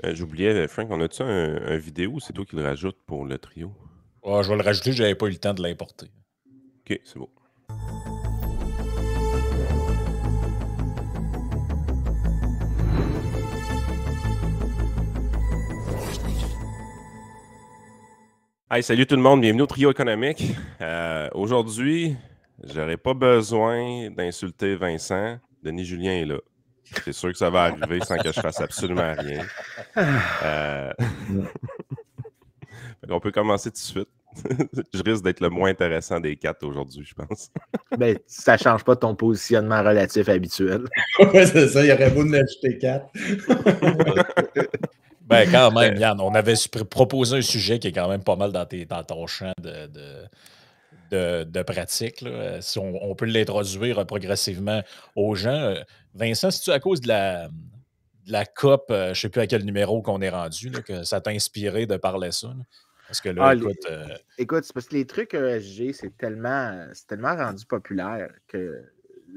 J'oubliais, Frank, on a-tu un vidéo ou c'est toi qui le rajoute pour le trio? Ah, je vais le rajouter, j'avais pas eu le temps de l'importer. Ok, c'est beau. Hey, salut tout le monde, bienvenue au Trio économique. Aujourd'hui, j'aurais pas besoin d'insulter Vincent. Denis Julien est là. C'est sûr que ça va arriver sans que je fasse absolument rien. On peut commencer tout de suite. Je risque d'être le moins intéressant des quatre aujourd'hui, je pense. Ben, ça ne change pas ton positionnement relatif habituel. Oui, c'est ça, il aurait beau en ajouter 4. Ben, quand même, Yann, on avait proposé un sujet qui est quand même pas mal dans ton champ de pratique. Là. Si on peut l'introduire progressivement aux gens. Vincent, c'est-tu à cause de la COP, je ne sais plus à quel numéro qu'on est rendu, là, que ça t'a inspiré de parler ça? Là? Parce que là, écoute. Écoute, c'est parce que les trucs ESG, c'est tellement rendu populaire que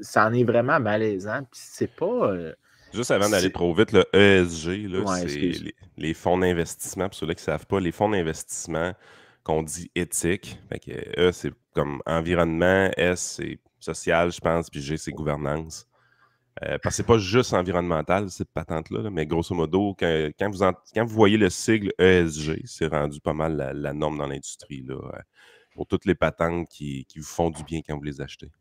ça en est vraiment malaisant. Puis c'est pas. Juste avant d'aller trop vite, le ESG, là, Ouais, c'est les fonds d'investissement. Pour ceux-là qui ne savent pas, les fonds d'investissement qu'on dit éthiques. Fait que E, c'est comme environnement, S, c'est social, je pense, puis G, c'est gouvernance. Parce que c'est pas juste environnemental, cette patente-là, là, mais grosso modo, quand vous voyez le sigle ESG, c'est rendu pas mal la norme dans l'industrie, là, pour toutes les patentes qui vous font du bien quand vous les achetez.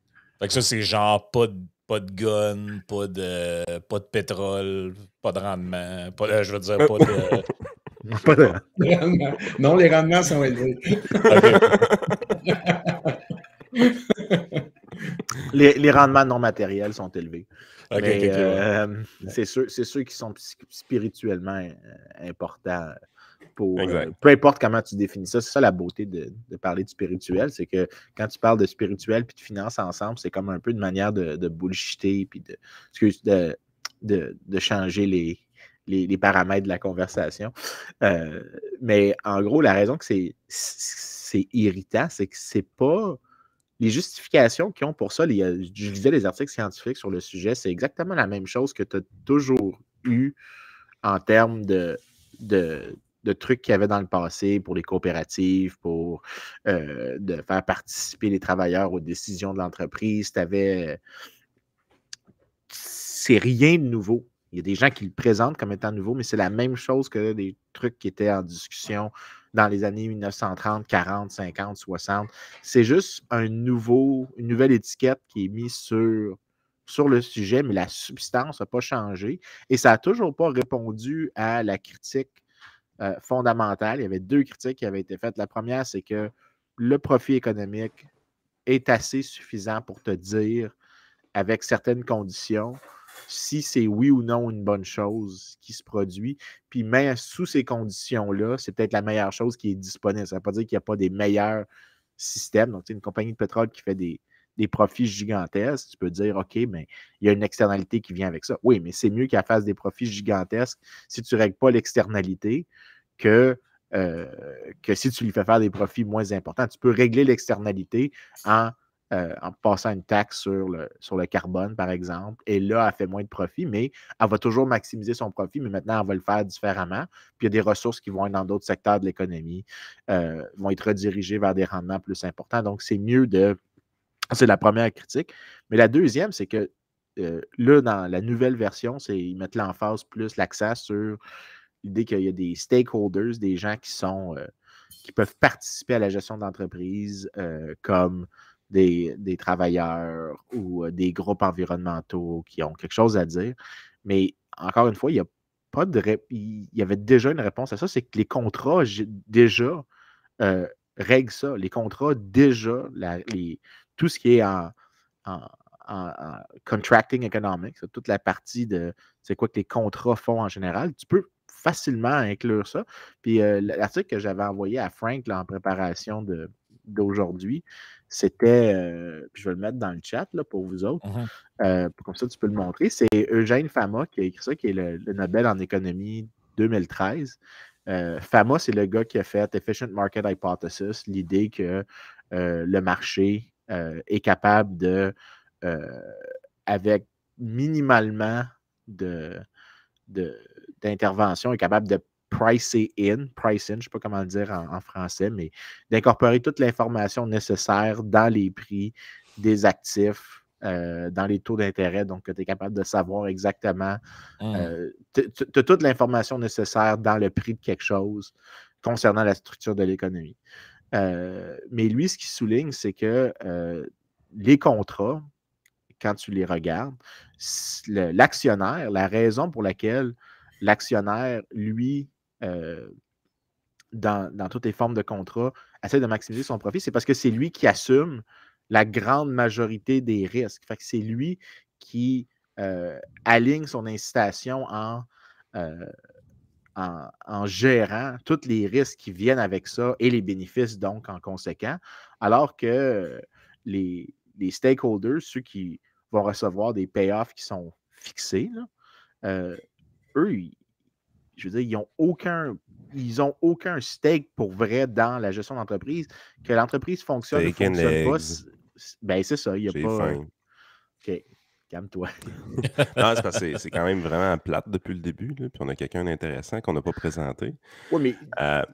Fait que ça, c'est genre pas de gun, pas de pétrole, pas de rendement, je veux dire, pas de... Pas de... Non, les rendements sont élevés. Les rendements non matériels sont élevés. Okay, mais c'est ceux qui sont spirituellement importants. Peu importe comment tu définis ça, c'est ça la beauté de parler de spirituel, c'est que quand tu parles de spirituel et de finance ensemble, c'est comme un peu une manière de bullshitter puis de changer les paramètres de la conversation. Mais en gros, la raison que c'est irritant, c'est que c'est pas... Les justifications qu'ils ont pour ça, je lisais les articles scientifiques sur le sujet, c'est exactement la même chose que tu as toujours eu en termes de trucs qu'il y avait dans le passé pour les coopératives, pour de faire participer les travailleurs aux décisions de l'entreprise. C'est rien de nouveau. Il y a des gens qui le présentent comme étant nouveau, mais c'est la même chose que des trucs qui étaient en discussion dans les années 1930, 40, 50, 60. C'est juste une nouvelle étiquette qui est mise sur le sujet, mais la substance n'a pas changé. Et ça n'a toujours pas répondu à la critique fondamentale. Il y avait 2 critiques qui avaient été faites. La première, c'est que le profit économique est assez suffisant pour te dire, avec certaines conditions, si c'est oui ou non une bonne chose qui se produit. Puis même sous ces conditions-là, c'est peut-être la meilleure chose qui est disponible. Ça ne veut pas dire qu'il n'y a pas des meilleurs systèmes. Donc, une compagnie de pétrole qui fait des profits gigantesques, tu peux dire, OK, mais il y a une externalité qui vient avec ça. Oui, mais c'est mieux qu'elle fasse des profits gigantesques si tu ne règles pas l'externalité que si tu lui fais faire des profits moins importants. Tu peux régler l'externalité en passant une taxe sur le carbone, par exemple. Et là, elle fait moins de profit, mais elle va toujours maximiser son profit, mais maintenant, elle va le faire différemment. Puis il y a des ressources qui vont être dans d'autres secteurs de l'économie, vont être redirigées vers des rendements plus importants. Donc, c'est mieux de... C'est la première critique. Mais la deuxième, c'est que là, dans la nouvelle version, ils mettent l'emphase plus l'accent sur l'idée qu'il y a des stakeholders, des gens qui peuvent participer à la gestion d'entreprise, comme des travailleurs ou des groupes environnementaux qui ont quelque chose à dire. Mais encore une fois, il y avait déjà une réponse à ça, c'est que les contrats déjà règlent ça. Les contrats déjà, tout ce qui est en contracting economics, toute la partie de c'est quoi que les contrats font en général, tu peux facilement inclure ça. Puis l'article que j'avais envoyé à Frank là, en préparation d'aujourd'hui, c'était, puis je vais le mettre dans le chat là, pour vous autres, comme ça tu peux le montrer, c'est Eugène Fama qui a écrit ça, qui est le Nobel en économie 2013. Fama, c'est le gars qui a fait Efficient Market Hypothesis, l'idée que le marché est capable de, avec minimalement de d'intervention est capable de price in, je ne sais pas comment le dire en français, mais d'incorporer toute l'information nécessaire dans les prix des actifs, dans les taux d'intérêt, donc que tu es capable de savoir exactement, tu as toute l'information nécessaire dans le prix de quelque chose concernant la structure de l'économie. Mais lui, ce qu'il souligne, c'est que les contrats, quand tu les regardes, l'actionnaire, la raison pour laquelle l'actionnaire, lui, dans toutes les formes de contrats, essaie de maximiser son profit, c'est parce que c'est lui qui assume la grande majorité des risques. Fait que c'est lui qui aligne son incitation en gérant tous les risques qui viennent avec ça et les bénéfices, donc, en conséquent, alors que les stakeholders, ceux qui vont recevoir des payoffs qui sont fixés, là, eux, je veux dire, ils ont aucun stake pour vrai dans la gestion d'entreprise. Que l'entreprise fonctionne ou ne fonctionne pas, ben c'est ça, il n'y a pas... faim. OK, calme-toi. Non, c'est parce que c'est quand même vraiment plate depuis le début, là, puis on a quelqu'un d'intéressant qu'on n'a pas présenté. Oui, mais...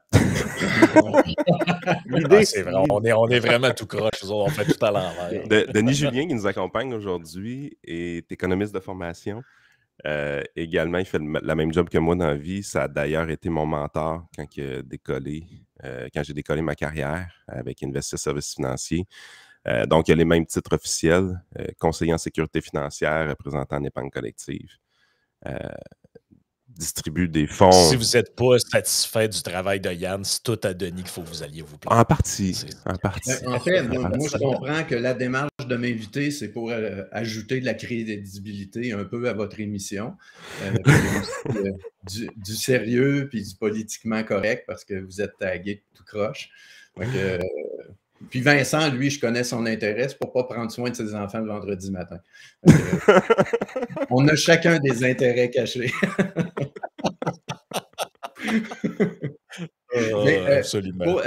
L'idée, c'est vrai, on est vraiment tout croche, on fait tout à l'envers. Denis Julien, qui nous accompagne aujourd'hui, est économiste de formation. Également, il fait la même job que moi dans la vie. Ça a d'ailleurs été mon mentor quand j'ai décollé ma carrière avec Investir Services Financiers. Donc, il a les mêmes titres officiels, conseiller en sécurité financière, représentant en épargne collective. Distribue des fonds. Si vous n'êtes pas satisfait du travail de Yann, c'est tout à Denis qu'il faut que vous alliez vous plaindre. En partie. En fait, moi, je comprends que la démarche de m'inviter, c'est pour ajouter de la crédibilité un peu à votre émission. Du sérieux puis du politiquement correct parce que vous êtes tagué tout croche. Puis Vincent, lui, je connais son intérêt, c'est pour ne pas prendre soin de ses enfants le vendredi matin. On a chacun des intérêts cachés. Absolument.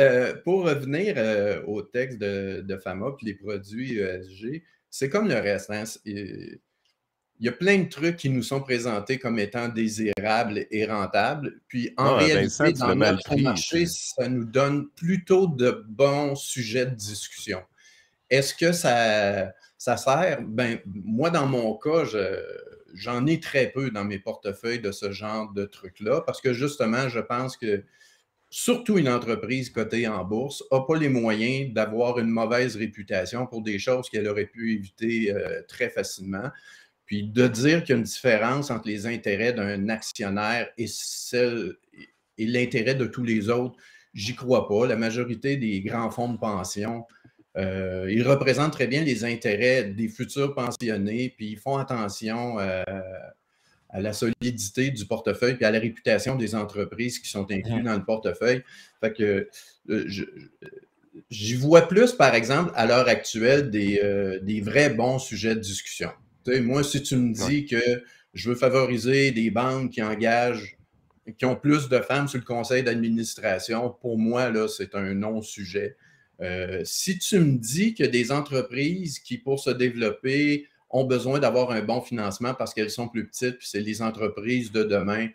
Pour revenir au texte de FAMA puis les produits ESG, c'est comme le reste. Hein? Il y a plein de trucs qui nous sont présentés comme étant désirables et rentables. Puis en réalité, Vincent, dans notre marché, ça nous donne plutôt de bons sujets de discussion. Est-ce que ça sert? Ben, moi, dans mon cas, j'en ai très peu dans mes portefeuilles de ce genre de trucs-là parce que justement, je pense que surtout une entreprise cotée en bourse n'a pas les moyens d'avoir une mauvaise réputation pour des choses qu'elle aurait pu éviter très facilement. Puis de dire qu'il y a une différence entre les intérêts d'un actionnaire et l'intérêt de tous les autres, j'y crois pas. La majorité des grands fonds de pension, ils représentent très bien les intérêts des futurs pensionnés, puis ils font attention à la solidité du portefeuille puis à la réputation des entreprises qui sont incluses dans le portefeuille. Fait que j'y vois plus, par exemple, à l'heure actuelle, des vrais bons sujets de discussion. Tu sais, moi, si tu me dis que je veux favoriser des banques qui ont plus de femmes sur le conseil d'administration, pour moi, là, c'est un non-sujet. Si tu me dis que des entreprises qui, pour se développer, ont besoin d'avoir un bon financement parce qu'elles sont plus petites, puis c'est les entreprises de demain,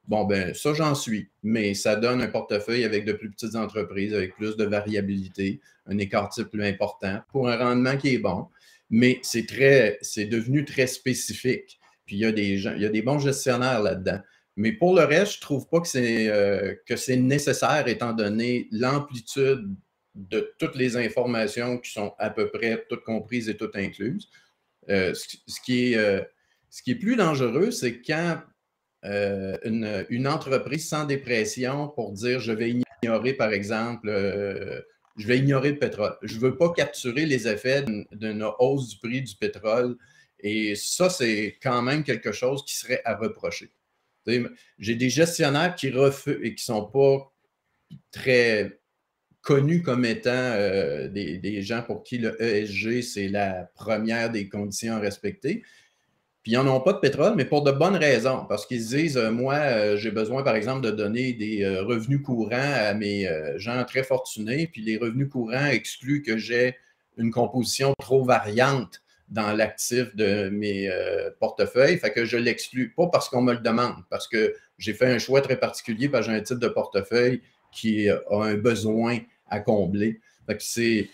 bon, ben ça, j'en suis. Mais ça donne un portefeuille avec de plus petites entreprises, avec plus de variabilité, un écart type plus important, pour un rendement qui est bon. Mais c'est devenu très spécifique. Puis il y a des bons gestionnaires là-dedans. Mais pour le reste, je ne trouve pas que c'est nécessaire, étant donné l'amplitude de toutes les informations qui sont à peu près toutes comprises et toutes incluses. Ce qui est plus dangereux, c'est quand une entreprise sans dépression pour dire je vais ignorer, par exemple, je vais ignorer le pétrole. Je ne veux pas capturer les effets d'une hausse du prix du pétrole. Et ça, c'est quand même quelque chose qui serait à reprocher. J'ai des gestionnaires qui refusent et qui ne sont pas très connus comme étant des gens pour qui le ESG, c'est la première des conditions à respecter. Puis ils n'en ont pas de pétrole, mais pour de bonnes raisons. Parce qu'ils se disent, moi, j'ai besoin, par exemple, de donner des revenus courants à mes gens très fortunés. Puis les revenus courants excluent que j'ai une composition trop variante dans l'actif de mes portefeuilles. Fait que je l'exclus. Pas parce qu'on me le demande, parce que j'ai fait un choix très particulier parce que j'ai un type de portefeuille qui a un besoin à combler. Fait que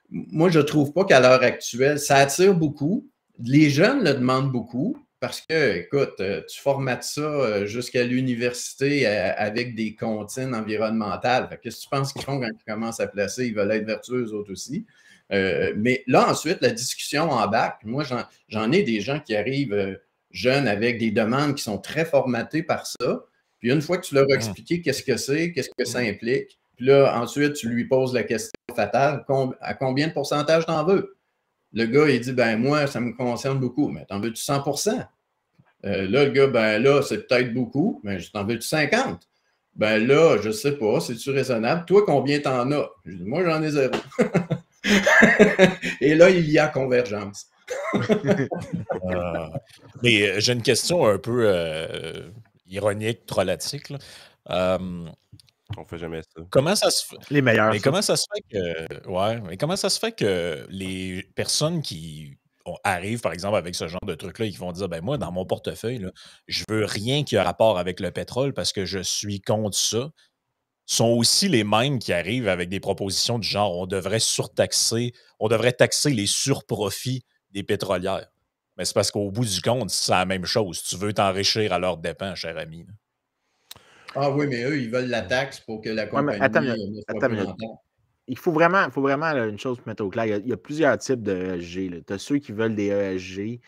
moi, je ne trouve pas qu'à l'heure actuelle, ça attire beaucoup. Les jeunes le demandent beaucoup parce que, écoute, tu formates ça jusqu'à l'université avec des comptines environnementales. Qu'est-ce que tu penses qu'ils font quand ils commencent à placer? Ils veulent être vertueux, eux autres aussi. Mais là, ensuite, la discussion embarque. Moi, j'en ai des gens qui arrivent jeunes avec des demandes qui sont très formatées par ça. Puis une fois que tu leur as expliqué qu'est-ce que c'est, qu'est-ce que ça implique, puis là, ensuite, tu lui poses la question fatale, à combien de pourcentage t'en veux? Le gars, il dit, ben moi, ça me concerne beaucoup. Mais t'en veux-tu 100%? Là, le gars, ben là, c'est peut-être beaucoup, mais t'en veux-tu 50? Ben là, je sais pas, c'est-tu raisonnable? Toi, combien t'en as? Je dis, moi, j'en ai 0. Et là, il y a convergence. Mais j'ai une question un peu ironique, trollatique. On fait jamais ça. Comment ça se fait? Les meilleurs. Mais comment ça se fait que. Ouais, mais comment ça se fait que les personnes qui arrivent, par exemple, avec ce genre de truc-là, qui vont dire ben moi, dans mon portefeuille, là, je veux rien qui a rapport avec le pétrole parce que je suis contre ça, sont aussi les mêmes qui arrivent avec des propositions du genre on devrait taxer les surprofits des pétrolières. Mais c'est parce qu'au bout du compte, c'est la même chose. Tu veux t'enrichir à leurs dépens, cher ami. Là. Ah oui, mais eux, ils veulent la taxe pour que la compagnie attends ne soit plus rentable. Il faut vraiment là, une chose pour mettre au clair. Il y a plusieurs types de ESG. Tu as ceux qui veulent des ESG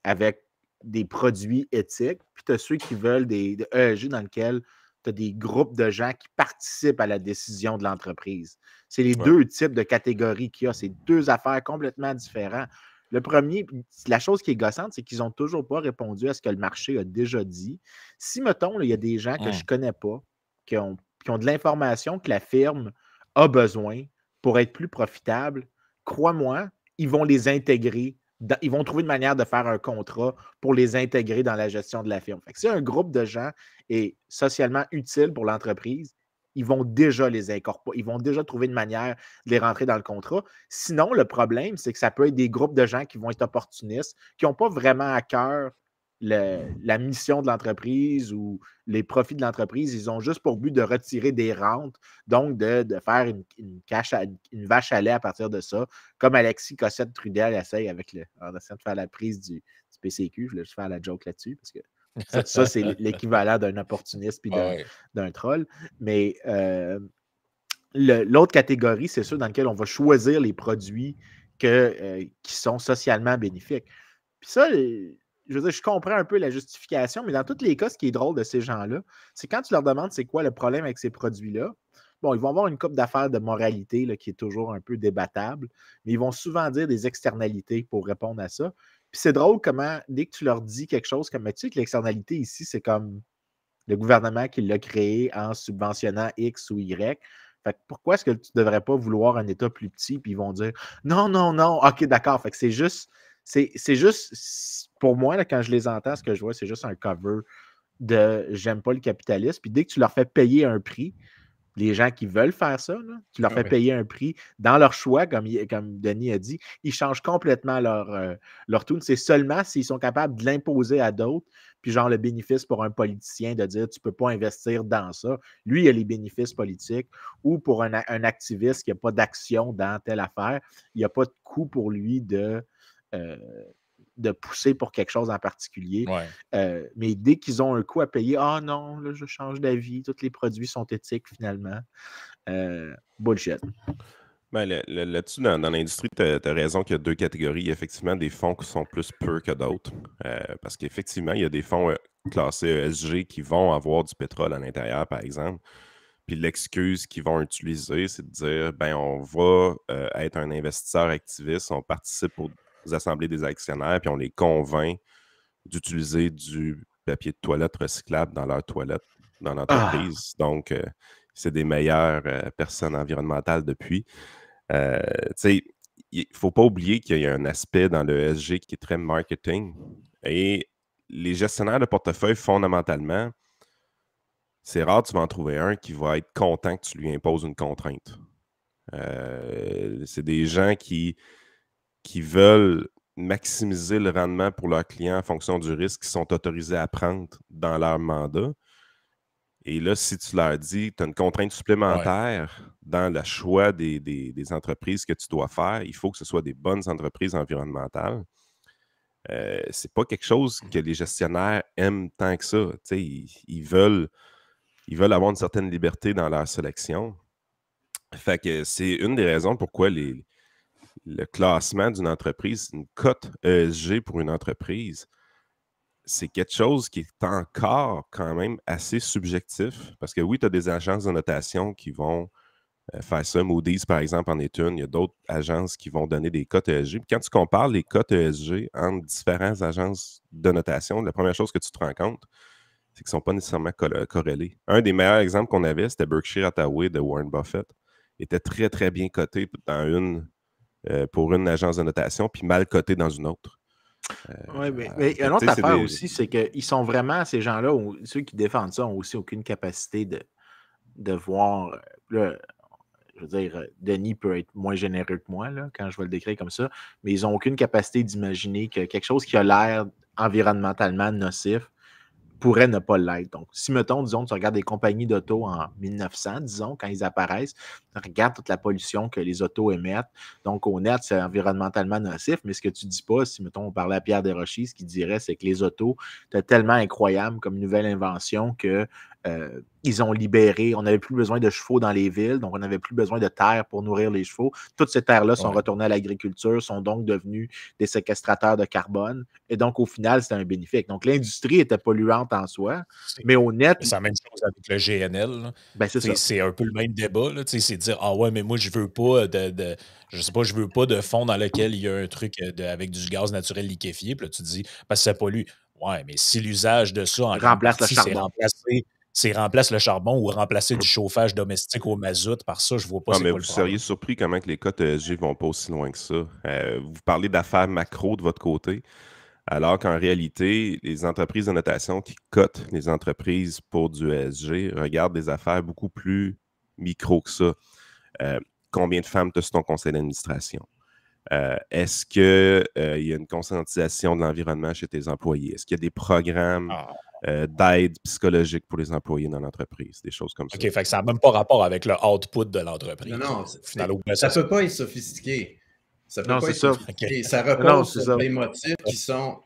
avec des produits éthiques, puis tu as ceux qui veulent des ESG dans lesquels tu as des groupes de gens qui participent à la décision de l'entreprise. C'est les deux types de catégories qu'il y a. C'est deux affaires complètement différentes. Le premier, la chose qui est gossante, c'est qu'ils n'ont toujours pas répondu à ce que le marché a déjà dit. Si, mettons, là, il y a des gens que je ne connais pas, qui ont de l'information que la firme a besoin pour être plus profitable, crois-moi, ils vont les intégrer. Ils vont trouver une manière de faire un contrat pour les intégrer dans la gestion de la firme. Fait que si un groupe de gens est socialement utile pour l'entreprise, ils vont déjà les incorporer. Ils vont déjà trouver une manière de les rentrer dans le contrat. Sinon, le problème, c'est que ça peut être des groupes de gens qui vont être opportunistes, qui n'ont pas vraiment à cœur la mission de l'entreprise ou les profits de l'entreprise. Ils ont juste pour but de retirer des rentes, donc de faire une vache à lait à partir de ça, comme Alexis Cossette-Trudel essaye en essayant de faire la prise du PCQ. Je voulais juste faire la joke là-dessus, parce que ça c'est l'équivalent d'un opportuniste puis d'un troll. Mais l'autre catégorie, c'est ceux dans lesquels on va choisir les produits qui sont socialement bénéfiques. Puis ça, je veux dire, je comprends un peu la justification, mais dans tous les cas, ce qui est drôle de ces gens-là, c'est quand tu leur demandes c'est quoi le problème avec ces produits-là, bon, ils vont avoir une couple d'affaires de moralité là, qui est toujours un peu débattable, mais ils vont souvent dire des externalités pour répondre à ça. Puis c'est drôle comment, dès que tu leur dis quelque chose comme, tu sais que l'externalité ici, c'est comme le gouvernement qui l'a créé en subventionnant X ou Y. Fait que pourquoi est-ce que tu ne devrais pas vouloir un État plus petit? Puis ils vont dire non, ok, d'accord. Fait que c'est juste, pour moi, là, quand je les entends, ce que je vois, c'est juste un cover de j'aime pas le capitalisme. Puis dès que tu leur fais payer un prix, les gens qui veulent faire ça, là, tu leur fais payer un prix dans leur choix, comme Denis a dit, ils changent complètement leur tune. C'est seulement s'ils sont capables de l'imposer à d'autres, puis genre le bénéfice pour un politicien de dire tu ne peux pas investir dans ça. Lui, il a les bénéfices politiques, ou pour un activiste qui n'a pas d'action dans telle affaire, il n'y a pas de coût pour lui de pousser pour quelque chose en particulier. Mais dès qu'ils ont un coût à payer, ah non, là, je change d'avis, tous les produits sont éthiques finalement. Bullshit. Ben, là-dessus, dans l'industrie, tu as raison qu'il y a deux catégories. Il y a effectivement des fonds qui sont plus purs que d'autres. Parce qu'effectivement, il y a des fonds classés ESG qui vont avoir du pétrole à l'intérieur, par exemple. Puis l'excuse qu'ils vont utiliser, c'est de dire ben on va être un investisseur activiste, on participe aux assemblées des actionnaires, puis on les convainc d'utiliser du papier de toilette recyclable dans leur toilette, dans l'entreprise. Donc, c'est des meilleures personnes environnementales depuis. Il ne faut pas oublier qu'il y a un aspect dans le ESG qui est très marketing. Et les gestionnaires de portefeuille, fondamentalement, c'est rare que tu vas en trouver un qui va être content que tu lui imposes une contrainte. C'est des gens qui veulent maximiser le rendement pour leurs clients en fonction du risque qu'ils sont autorisés à prendre dans leur mandat. Et là, si tu leur dis, tu as une contrainte supplémentaire dans le choix des entreprises que tu dois faire, il faut que ce soit des bonnes entreprises environnementales. C'est pas quelque chose que les gestionnaires aiment tant que ça. Ils veulent avoir une certaine liberté dans leur sélection. Fait que c'est une des raisons pourquoi le classement d'une entreprise, une cote ESG pour une entreprise, c'est quelque chose qui est encore quand même assez subjectif. Parce que oui, tu as des agences de notation qui vont faire ça. Moody's, par exemple, en est une. Il y a d'autres agences qui vont donner des cotes ESG. Puis quand tu compares les cotes ESG entre différentes agences de notation, la première chose que tu te rends compte, c'est qu'ils ne sont pas nécessairement corrélés. Un des meilleurs exemples qu'on avait, c'était Berkshire Hathaway de Warren Buffett. Il était très, très bien coté pour une agence de notation, puis mal coté dans une autre. Oui, mais une autre affaire aussi, c'est qu'ils sont vraiment, ces gens-là, ceux qui défendent ça, n'ont aussi aucune capacité de voir. Là, je veux dire, Denis peut être moins généreux que moi là, quand je vais le décrire comme ça, mais ils n'ont aucune capacité d'imaginer que quelque chose qui a l'air environnementalement nocif pourrait ne pas l'être. Donc, si, mettons, disons, tu regardes des compagnies d'auto en 1900, disons, quand ils apparaissent, tu regardes toute la pollution que les autos émettent. Donc, au net, c'est environnementalement nocif, mais ce que tu ne dis pas, si, mettons, on parlait à Pierre Desrochers, ce qu'il dirait, c'est que les autos, c'est tellement incroyable comme nouvelle invention que ils ont libéré, on n'avait plus besoin de chevaux dans les villes, donc on n'avait plus besoin de terre pour nourrir les chevaux. Toutes ces terres-là sont retournées à l'agriculture, sont donc devenues des séquestrateurs de carbone, et donc au final, c'était un bénéfique. Donc l'industrie était polluante en soi, mais au net... C'est la même chose avec le GNL. Ben, c'est un peu le même débat. C'est de dire, ah ouais, mais moi, je veux pas je sais pas, je veux pas de fond dans lequel il y a un truc avec du gaz naturel liquéfié. Puis là, tu te dis, parce que ça pollue. Ouais, mais si l'usage de ça en remplace le charbon. C'est remplace le charbon ou remplacer du chauffage domestique au mazout, par ça, je vois pas c'est quoi le problème. Vous seriez surpris comment que les cotes ESG vont pas aussi loin que ça. Vous parlez d'affaires macro de votre côté, alors qu'en réalité, les entreprises de notation qui cotent les entreprises pour du ESG regardent des affaires beaucoup plus micro que ça. Combien de femmes tu as sur ton conseil d'administration? Est-ce qu'il y a une conscientisation de l'environnement chez tes employés? Est-ce qu'il y a des programmes d'aide psychologique pour les employés dans l'entreprise? Des choses comme ça. OK, fait que ça n'a même pas rapport avec le output de l'entreprise. Non, ça ne peut pas être sophistiqué. Ça peut pas être sophistiqué. Okay. Ça repose sur des motifs qui sont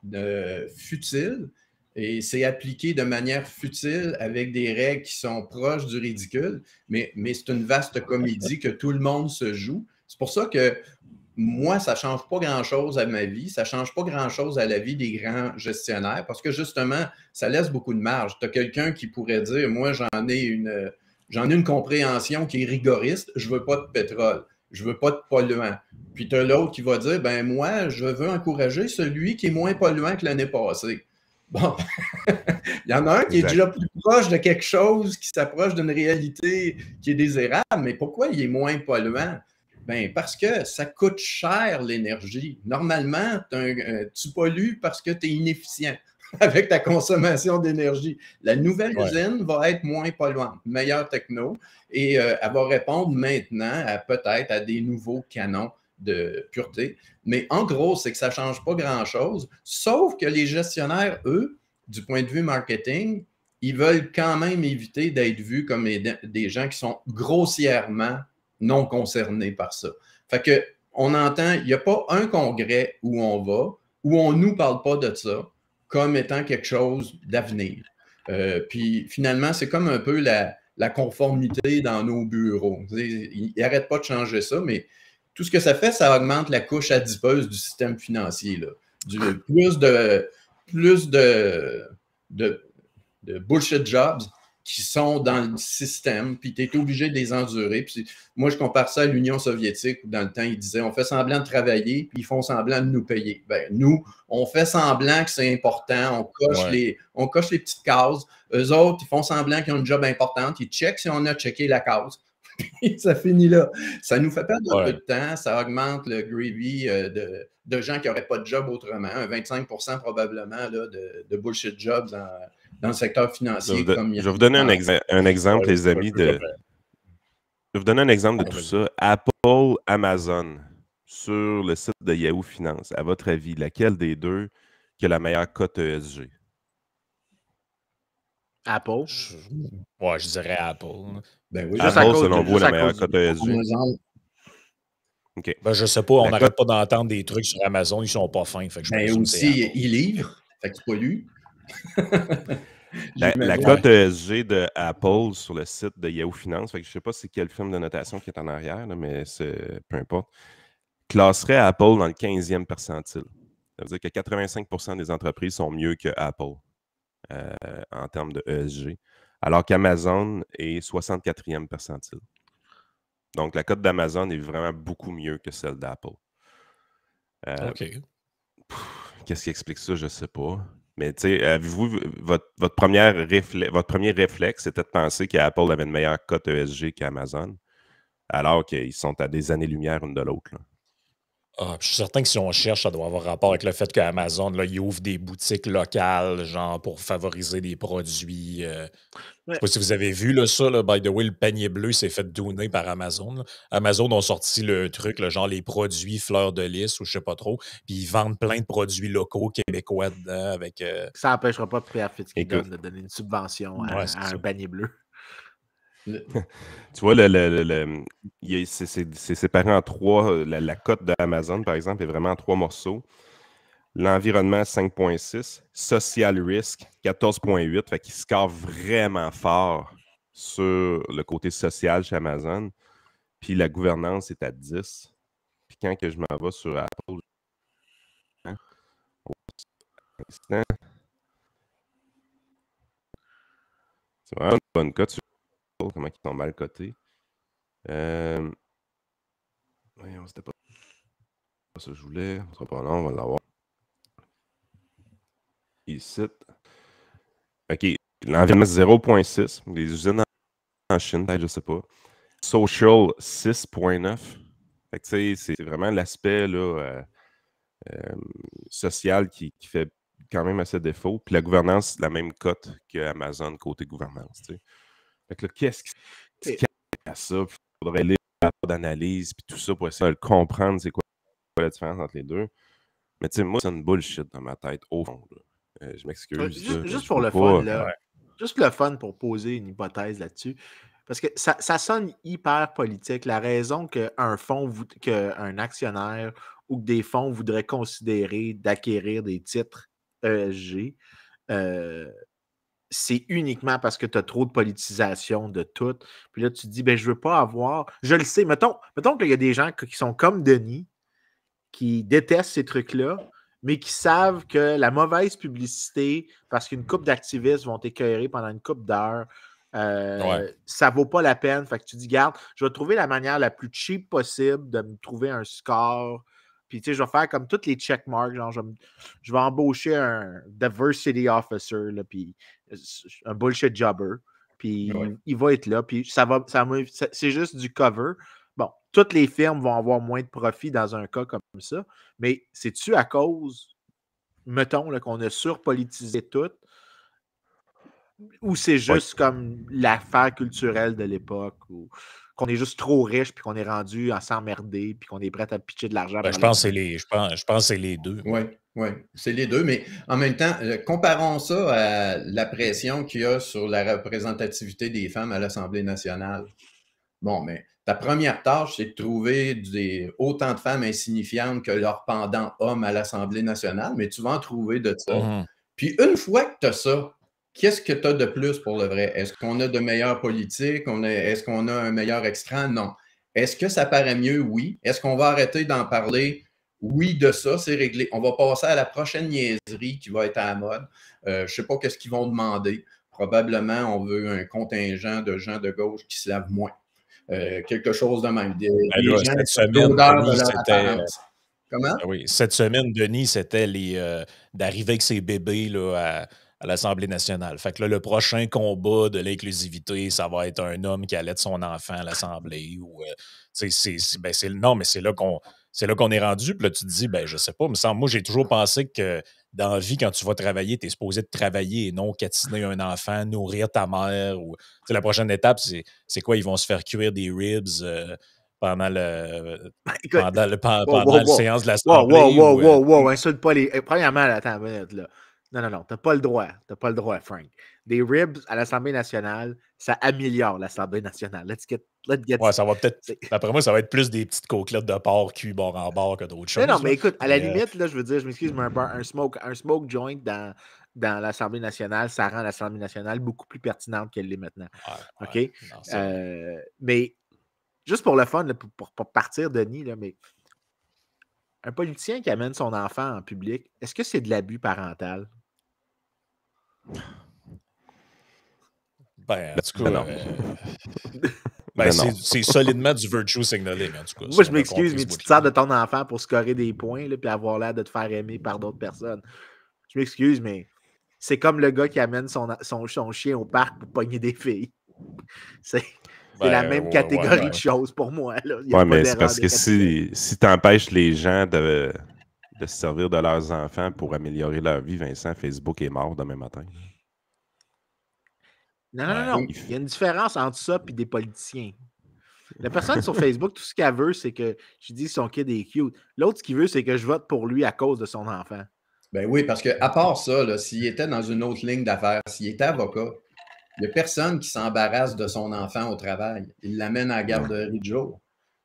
futiles et c'est appliqué de manière futile avec des règles qui sont proches du ridicule, mais c'est une vaste comédie que tout le monde se joue. C'est pour ça que moi, ça ne change pas grand-chose à ma vie, ça ne change pas grand-chose à la vie des grands gestionnaires parce que justement, ça laisse beaucoup de marge. Tu as quelqu'un qui pourrait dire, moi, j'en ai une compréhension qui est rigoriste, je ne veux pas de pétrole, je ne veux pas de polluant. Puis tu as l'autre qui va dire, ben moi, je veux encourager celui qui est moins polluant que l'année passée. Bon, il y en a un qui est déjà plus proche de quelque chose qui s'approche d'une réalité qui est désirable, mais pourquoi il est moins polluant? Ben, parce que ça coûte cher l'énergie. Normalement, tu pollues parce que tu es inefficient avec ta consommation d'énergie. La nouvelle usine va être moins polluante, meilleure techno, et elle va répondre maintenant peut-être à des nouveaux canons de pureté. Mais en gros, c'est que ça ne change pas grand-chose, sauf que les gestionnaires, eux, du point de vue marketing, ils veulent quand même éviter d'être vus comme des gens qui sont grossièrement non concernés par ça. Fait que on entend, il n'y a pas un congrès où on va, où on ne nous parle pas de ça comme étant quelque chose d'avenir. Puis finalement, c'est comme un peu la conformité dans nos bureaux. Ils n'arrêtent pas de changer ça, mais tout ce que ça fait, ça augmente la couche adipeuse du système financier. Là. Plus de bullshit jobs qui sont dans le système, puis tu es obligé de les endurer. Puis moi, je compare ça à l'Union soviétique, où dans le temps, ils disaient, on fait semblant de travailler, puis ils font semblant de nous payer. Ben, nous, on fait semblant que c'est important, on coche les petites cases. Eux autres, ils font semblant qu'ils ont une job importante, ils checkent si on a checké la case. Puis ça finit là. Ça nous fait perdre un peu de temps, ça augmente le gravy de gens qui n'auraient pas de job autrement, un 25% probablement là, de bullshit jobs dans le secteur financier. Je vais vous donner un exemple, les amis. Je vais vous donner un exemple de tout ça. Apple, Amazon, sur le site de Yahoo Finance. À votre avis, laquelle des deux qui a la meilleure cote ESG? Apple. Ouais, je dirais Apple. Ben oui. Juste à Apple, cause selon de- vous, juste la à meilleure cause cote du- ESG. Amazon, OK. Ben, je sais pas, on La n'arrête cote- pas d'entendre des trucs sur Amazon, ils sont pas fins. Fait que je ben présume que c'est aussi, Apple. il livre, fait que c'est pas lui. La J'imagine. cote ESG de Apple sur le site de Yahoo Finance, fait que je ne sais pas c'est quel film de notation qui est en arrière, là, mais peu importe, classerait Apple dans le 15e percentile. Ça veut dire que 85% des entreprises sont mieux que Apple en termes de ESG, alors qu'Amazon est 64e percentile. Donc, la cote d'Amazon est vraiment beaucoup mieux que celle d'Apple. OK. Qu'est-ce qui explique ça? Je ne sais pas. Mais tu sais, avez-vous votre premier réflexe, c'était de penser qu'Apple avait une meilleure cote ESG qu'Amazon, alors qu'ils sont à des années-lumière une de l'autre. Ah, puis je suis certain que si on cherche, ça doit avoir rapport avec le fait qu'Amazon, là, il ouvre des boutiques locales, genre pour favoriser des produits. Je sais pas si vous avez vu là, ça, là, by the way, le panier bleu s'est fait donner par Amazon. Là. Amazon ont sorti le truc, là, genre les produits fleurs de lys ou je sais pas trop, puis ils vendent plein de produits locaux québécois dedans avec. Ça n'empêchera pas Pierre Fitzgibbon Écoute. de donner une subvention à, Ouais, c'est à un ça. panier bleu. Tu vois, c'est séparé en trois. La cote d'Amazon, par exemple, est vraiment en trois morceaux. L'environnement, 5,6. Social risk, 14,8. Fait qu'il score vraiment fort sur le côté social chez Amazon. Puis la gouvernance est à 10. Puis quand que je m'en vais sur Apple, c'est vraiment une bonne cote sur Apple, comment ils sont mal cotés. Voyons, c'était pas ça que je voulais. Ce sera pas long, on va l'avoir. Ici. OK. L'environnement 0,6. Les usines en Chine, peut-être, je sais pas. Social 6,9. Fait que tu sais, c'est vraiment l'aspect là, social qui fait quand même assez défaut. Puis la gouvernance, la même cote que Amazon côté gouvernance. Tu sais. Fait que là, qu'est-ce qui se cache à ça? Il faudrait lire le rapport d'analyse puis tout ça pour essayer de comprendre c'est quoi la différence entre les deux. Mais tu sais, moi, c'est une bullshit dans ma tête, au fond. Je m'excuse. Juste pour le fun, là. Ouais. Juste le fun pour poser une hypothèse là-dessus. Parce que ça sonne hyper politique. La raison qu'un fonds, qu'un actionnaire ou que des fonds voudraient considérer d'acquérir des titres ESG, c'est uniquement parce que tu as trop de politisation de tout. Puis là, tu te dis, ben, je veux pas avoir. Je le sais. Mettons qu'il y a des gens qui sont comme Denis, qui détestent ces trucs-là, mais qui savent que la mauvaise publicité, parce qu'une couple d'activistes vont t'écœurer pendant une couple d'heures, ça vaut pas la peine. Fait que tu dis, garde, je vais trouver la manière la plus cheap possible de me trouver un score. Puis, tu sais, je vais faire comme tous les checkmarks. Genre, je vais embaucher un diversity officer, là, puis un bullshit jobber. Puis, il va être là. Puis, c'est juste du cover. Bon, toutes les firmes vont avoir moins de profit dans un cas comme ça. Mais c'est-tu à cause, mettons, là, qu'on a surpolitisé tout, ou c'est juste comme l'affaire culturelle de l'époque, ou qu'on est juste trop riche, puis qu'on est rendu à s'emmerder, puis qu'on est prêt à pitcher de l'argent. Je pense que c'est les deux. Oui, c'est les deux. Mais en même temps, comparons ça à la pression qu'il y a sur la représentativité des femmes à l'Assemblée nationale. Bon, mais ta première tâche, c'est de trouver autant de femmes insignifiantes que leurs pendant hommes à l'Assemblée nationale, mais tu vas en trouver de ça. Mm-hmm. Puis une fois que tu as ça, qu'est-ce que tu as de plus pour le vrai? Est-ce qu'on a de meilleures politiques? Est-ce qu'on a un meilleur extrait? Non. Est-ce que ça paraît mieux? Oui. Est-ce qu'on va arrêter d'en parler? Oui, de ça, c'est réglé. On va passer à la prochaine niaiserie qui va être à la mode. Je ne sais pas qu'est-ce qu'ils vont demander. Probablement, on veut un contingent de gens de gauche qui se lavent moins. Quelque chose de même. Cette semaine, Denis, c'était... Comment? Oui, cette semaine, Denis, c'était d'arriver avec ses bébés là, à l'Assemblée nationale. Fait que là, le prochain combat de l'inclusivité, ça va être un homme qui allait de son enfant à l'Assemblée. Non, mais c'est là qu'on est rendu. Puis là, tu te dis, ben, je sais pas, moi, j'ai toujours pensé que dans la vie, quand tu vas travailler, tu es supposé de travailler et non catiner un enfant, nourrir ta mère. La prochaine étape, c'est quoi? Ils vont se faire cuire des ribs pendant la séance de l'Assemblée. Insulte pas les... Premièrement, attends une minute, là. Non, t'as pas le droit. T'as pas le droit, Frank. Des ribs à l'Assemblée nationale, ça améliore l'Assemblée nationale. Let's get ouais, ça va peut-être. D'après moi, ça va être plus des petites côtelettes de porc cuit bord en bord que d'autres choses. Non, mais écoute, à la limite, là, je veux dire, je m'excuse, mais un smoke joint dans l'Assemblée nationale, ça rend l'Assemblée nationale beaucoup plus pertinente qu'elle l'est maintenant. Ouais, OK? Mais juste pour le fun, là, pour partir, Denis, là, mais un politicien qui amène son enfant en public, est-ce que c'est de l'abus parental? Ben, en tout cas, c'est solidement du virtue signaling, en tout cas. Moi, je m'excuse, mais tu te sers de ton enfant pour scorer des points et avoir l'air de te faire aimer par d'autres personnes. Je m'excuse, mais c'est comme le gars qui amène son chien au parc pour pogner des filles. C'est la même catégorie de choses pour moi. Oui, mais c'est parce que si tu empêches les gens de se servir de leurs enfants pour améliorer leur vie, Vincent, Facebook est mort demain matin. Non. Il y a une différence entre ça et des politiciens. La personne sur Facebook, tout ce qu'elle veut, c'est que je dis son kid est cute. L'autre, ce qu'il veut, c'est que je vote pour lui à cause de son enfant. Ben oui, parce qu'à part ça, s'il était dans une autre ligne d'affaires, s'il était avocat, il n'y a personne qui s'embarrasse de son enfant au travail. Il l'amène à la garderie de jour.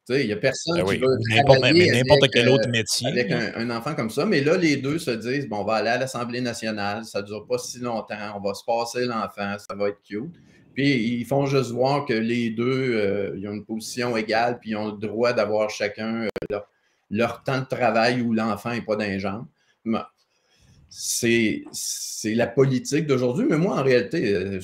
Tu sais, il n'y a personne qui veut travailler n'importe quel autre métier. Avec un enfant comme ça. Mais là, les deux se disent, bon, on va aller à l'Assemblée nationale, ça ne dure pas si longtemps, on va se passer l'enfant, ça va être cute. Puis ils font juste voir que les deux, ils ont une position égale, puis ils ont le droit d'avoir chacun leur temps de travail où l'enfant n'est pas dans les jambes. C'est la politique d'aujourd'hui, mais moi, en réalité,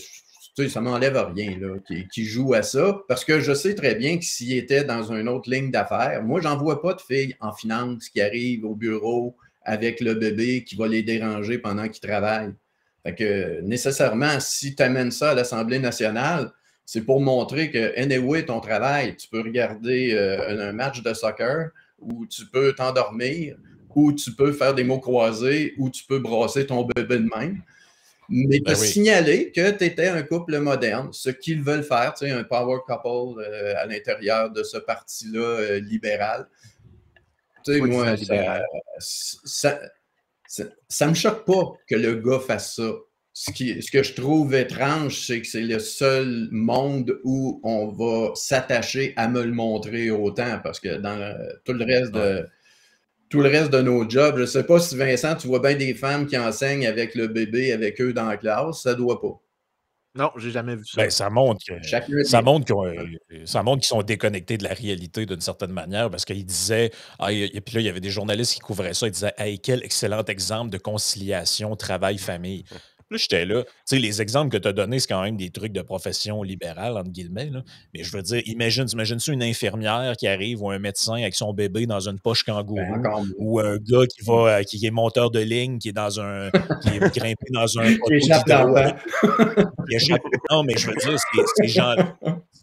ça ne m'enlève rien là, qui joue à ça, parce que je sais très bien que s'il était dans une autre ligne d'affaires, moi, j'en vois pas de filles en finance qui arrivent au bureau avec le bébé qui va les déranger pendant qu'ils travaillent. Fait que nécessairement, si tu amènes ça à l'Assemblée nationale, c'est pour montrer que, anyway, ton travail, tu peux regarder un match de soccer ou tu peux t'endormir ou tu peux faire des mots croisés ou tu peux brasser ton bébé de même. Mais tu as signalé que tu étais un couple moderne, ce qu'ils veulent faire, tu sais, un power couple à l'intérieur de ce parti-là libéral. Tu sais, moi, ça me choque pas que le gars fasse ça. Ce que je trouve étrange, c'est que c'est le seul monde où on va s'attacher à me le montrer autant, parce que dans tout le reste de nos jobs, je ne sais pas si, Vincent, tu vois bien des femmes qui enseignent avec le bébé, avec eux dans la classe, ça ne doit pas. Non, j'ai jamais vu ça. Ben, ça montre qu'ils sont déconnectés de la réalité d'une certaine manière, parce qu'ils disaient, et puis là, il y avait des journalistes qui couvraient ça, ils disaient, hey, quel excellent exemple de conciliation travail-famille. Là, j'étais là. Tu sais, les exemples que tu as donnés, c'est quand même des trucs de profession libérale, entre guillemets. Là. Mais je veux dire, imagine-tu une infirmière qui arrive ou un médecin avec son bébé dans une poche kangourou ou un gars qui est monteur de ligne, qui est grimpé dans un... Non, mais je veux dire, c'est genre...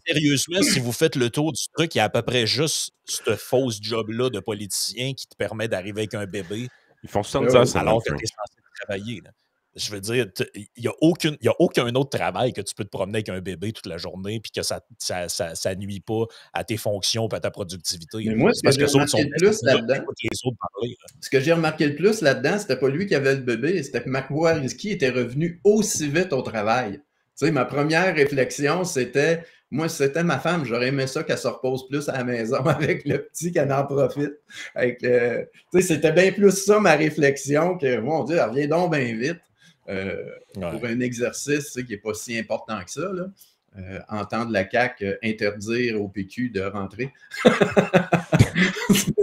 Sérieusement, si vous faites le tour du truc, il y a à peu près juste ce fausse job-là de politicien qui te permet d'arriver avec un bébé. Ils font 70 heures alors que tu es censé travailler. Là. Je veux dire, il n'y a aucun autre travail que tu peux te promener avec un bébé toute la journée puis que ça nuit pas à tes fonctions et à ta productivité. Mais moi, ce que j'ai remarqué le plus là-dedans, ce que j'ai remarqué le plus là-dedans, c'était pas lui qui avait le bébé, c'était que Makwarizki était revenu aussi vite au travail. Tu sais, ma première réflexion, c'était, moi, si c'était ma femme, j'aurais aimé ça qu'elle se repose plus à la maison avec le petit, qu'elle en profite. Tu sais, c'était bien plus ça ma réflexion que, mon Dieu, elle revient donc bien vite. Pour un exercice qui n'est pas si important que ça, là. Entendre la CAQ interdire au PQ de rentrer.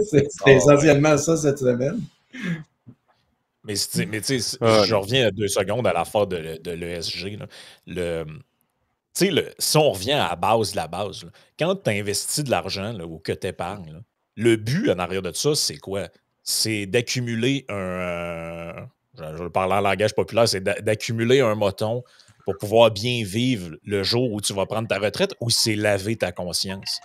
C'est essentiellement ça cette semaine. Mais tu sais, je reviens à 2 secondes à l'affaire de l'ESG. Si on revient à la base de la base, là, quand tu investis de l'argent ou que tu épargnes, le but en arrière de ça, c'est quoi? C'est d'accumuler je vais parler en langage populaire, c'est d'accumuler un moton pour pouvoir bien vivre le jour où tu vas prendre ta retraite, ou c'est laver ta conscience?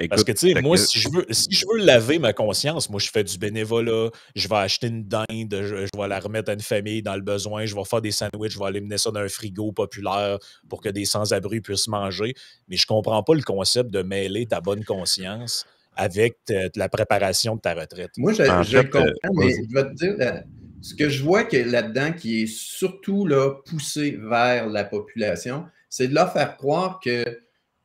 Parce que, tu sais, moi, si je veux laver ma conscience, moi, je fais du bénévolat, je vais acheter une dinde, je vais la remettre à une famille dans le besoin, je vais faire des sandwichs, je vais aller mener ça dans un frigo populaire pour que des sans-abri puissent manger. Mais je comprends pas le concept de mêler ta bonne conscience avec la préparation de ta retraite. Moi, je comprends, mais je vais te dire, ce que je vois que là-dedans, qui est surtout là, poussé vers la population, c'est de leur faire croire que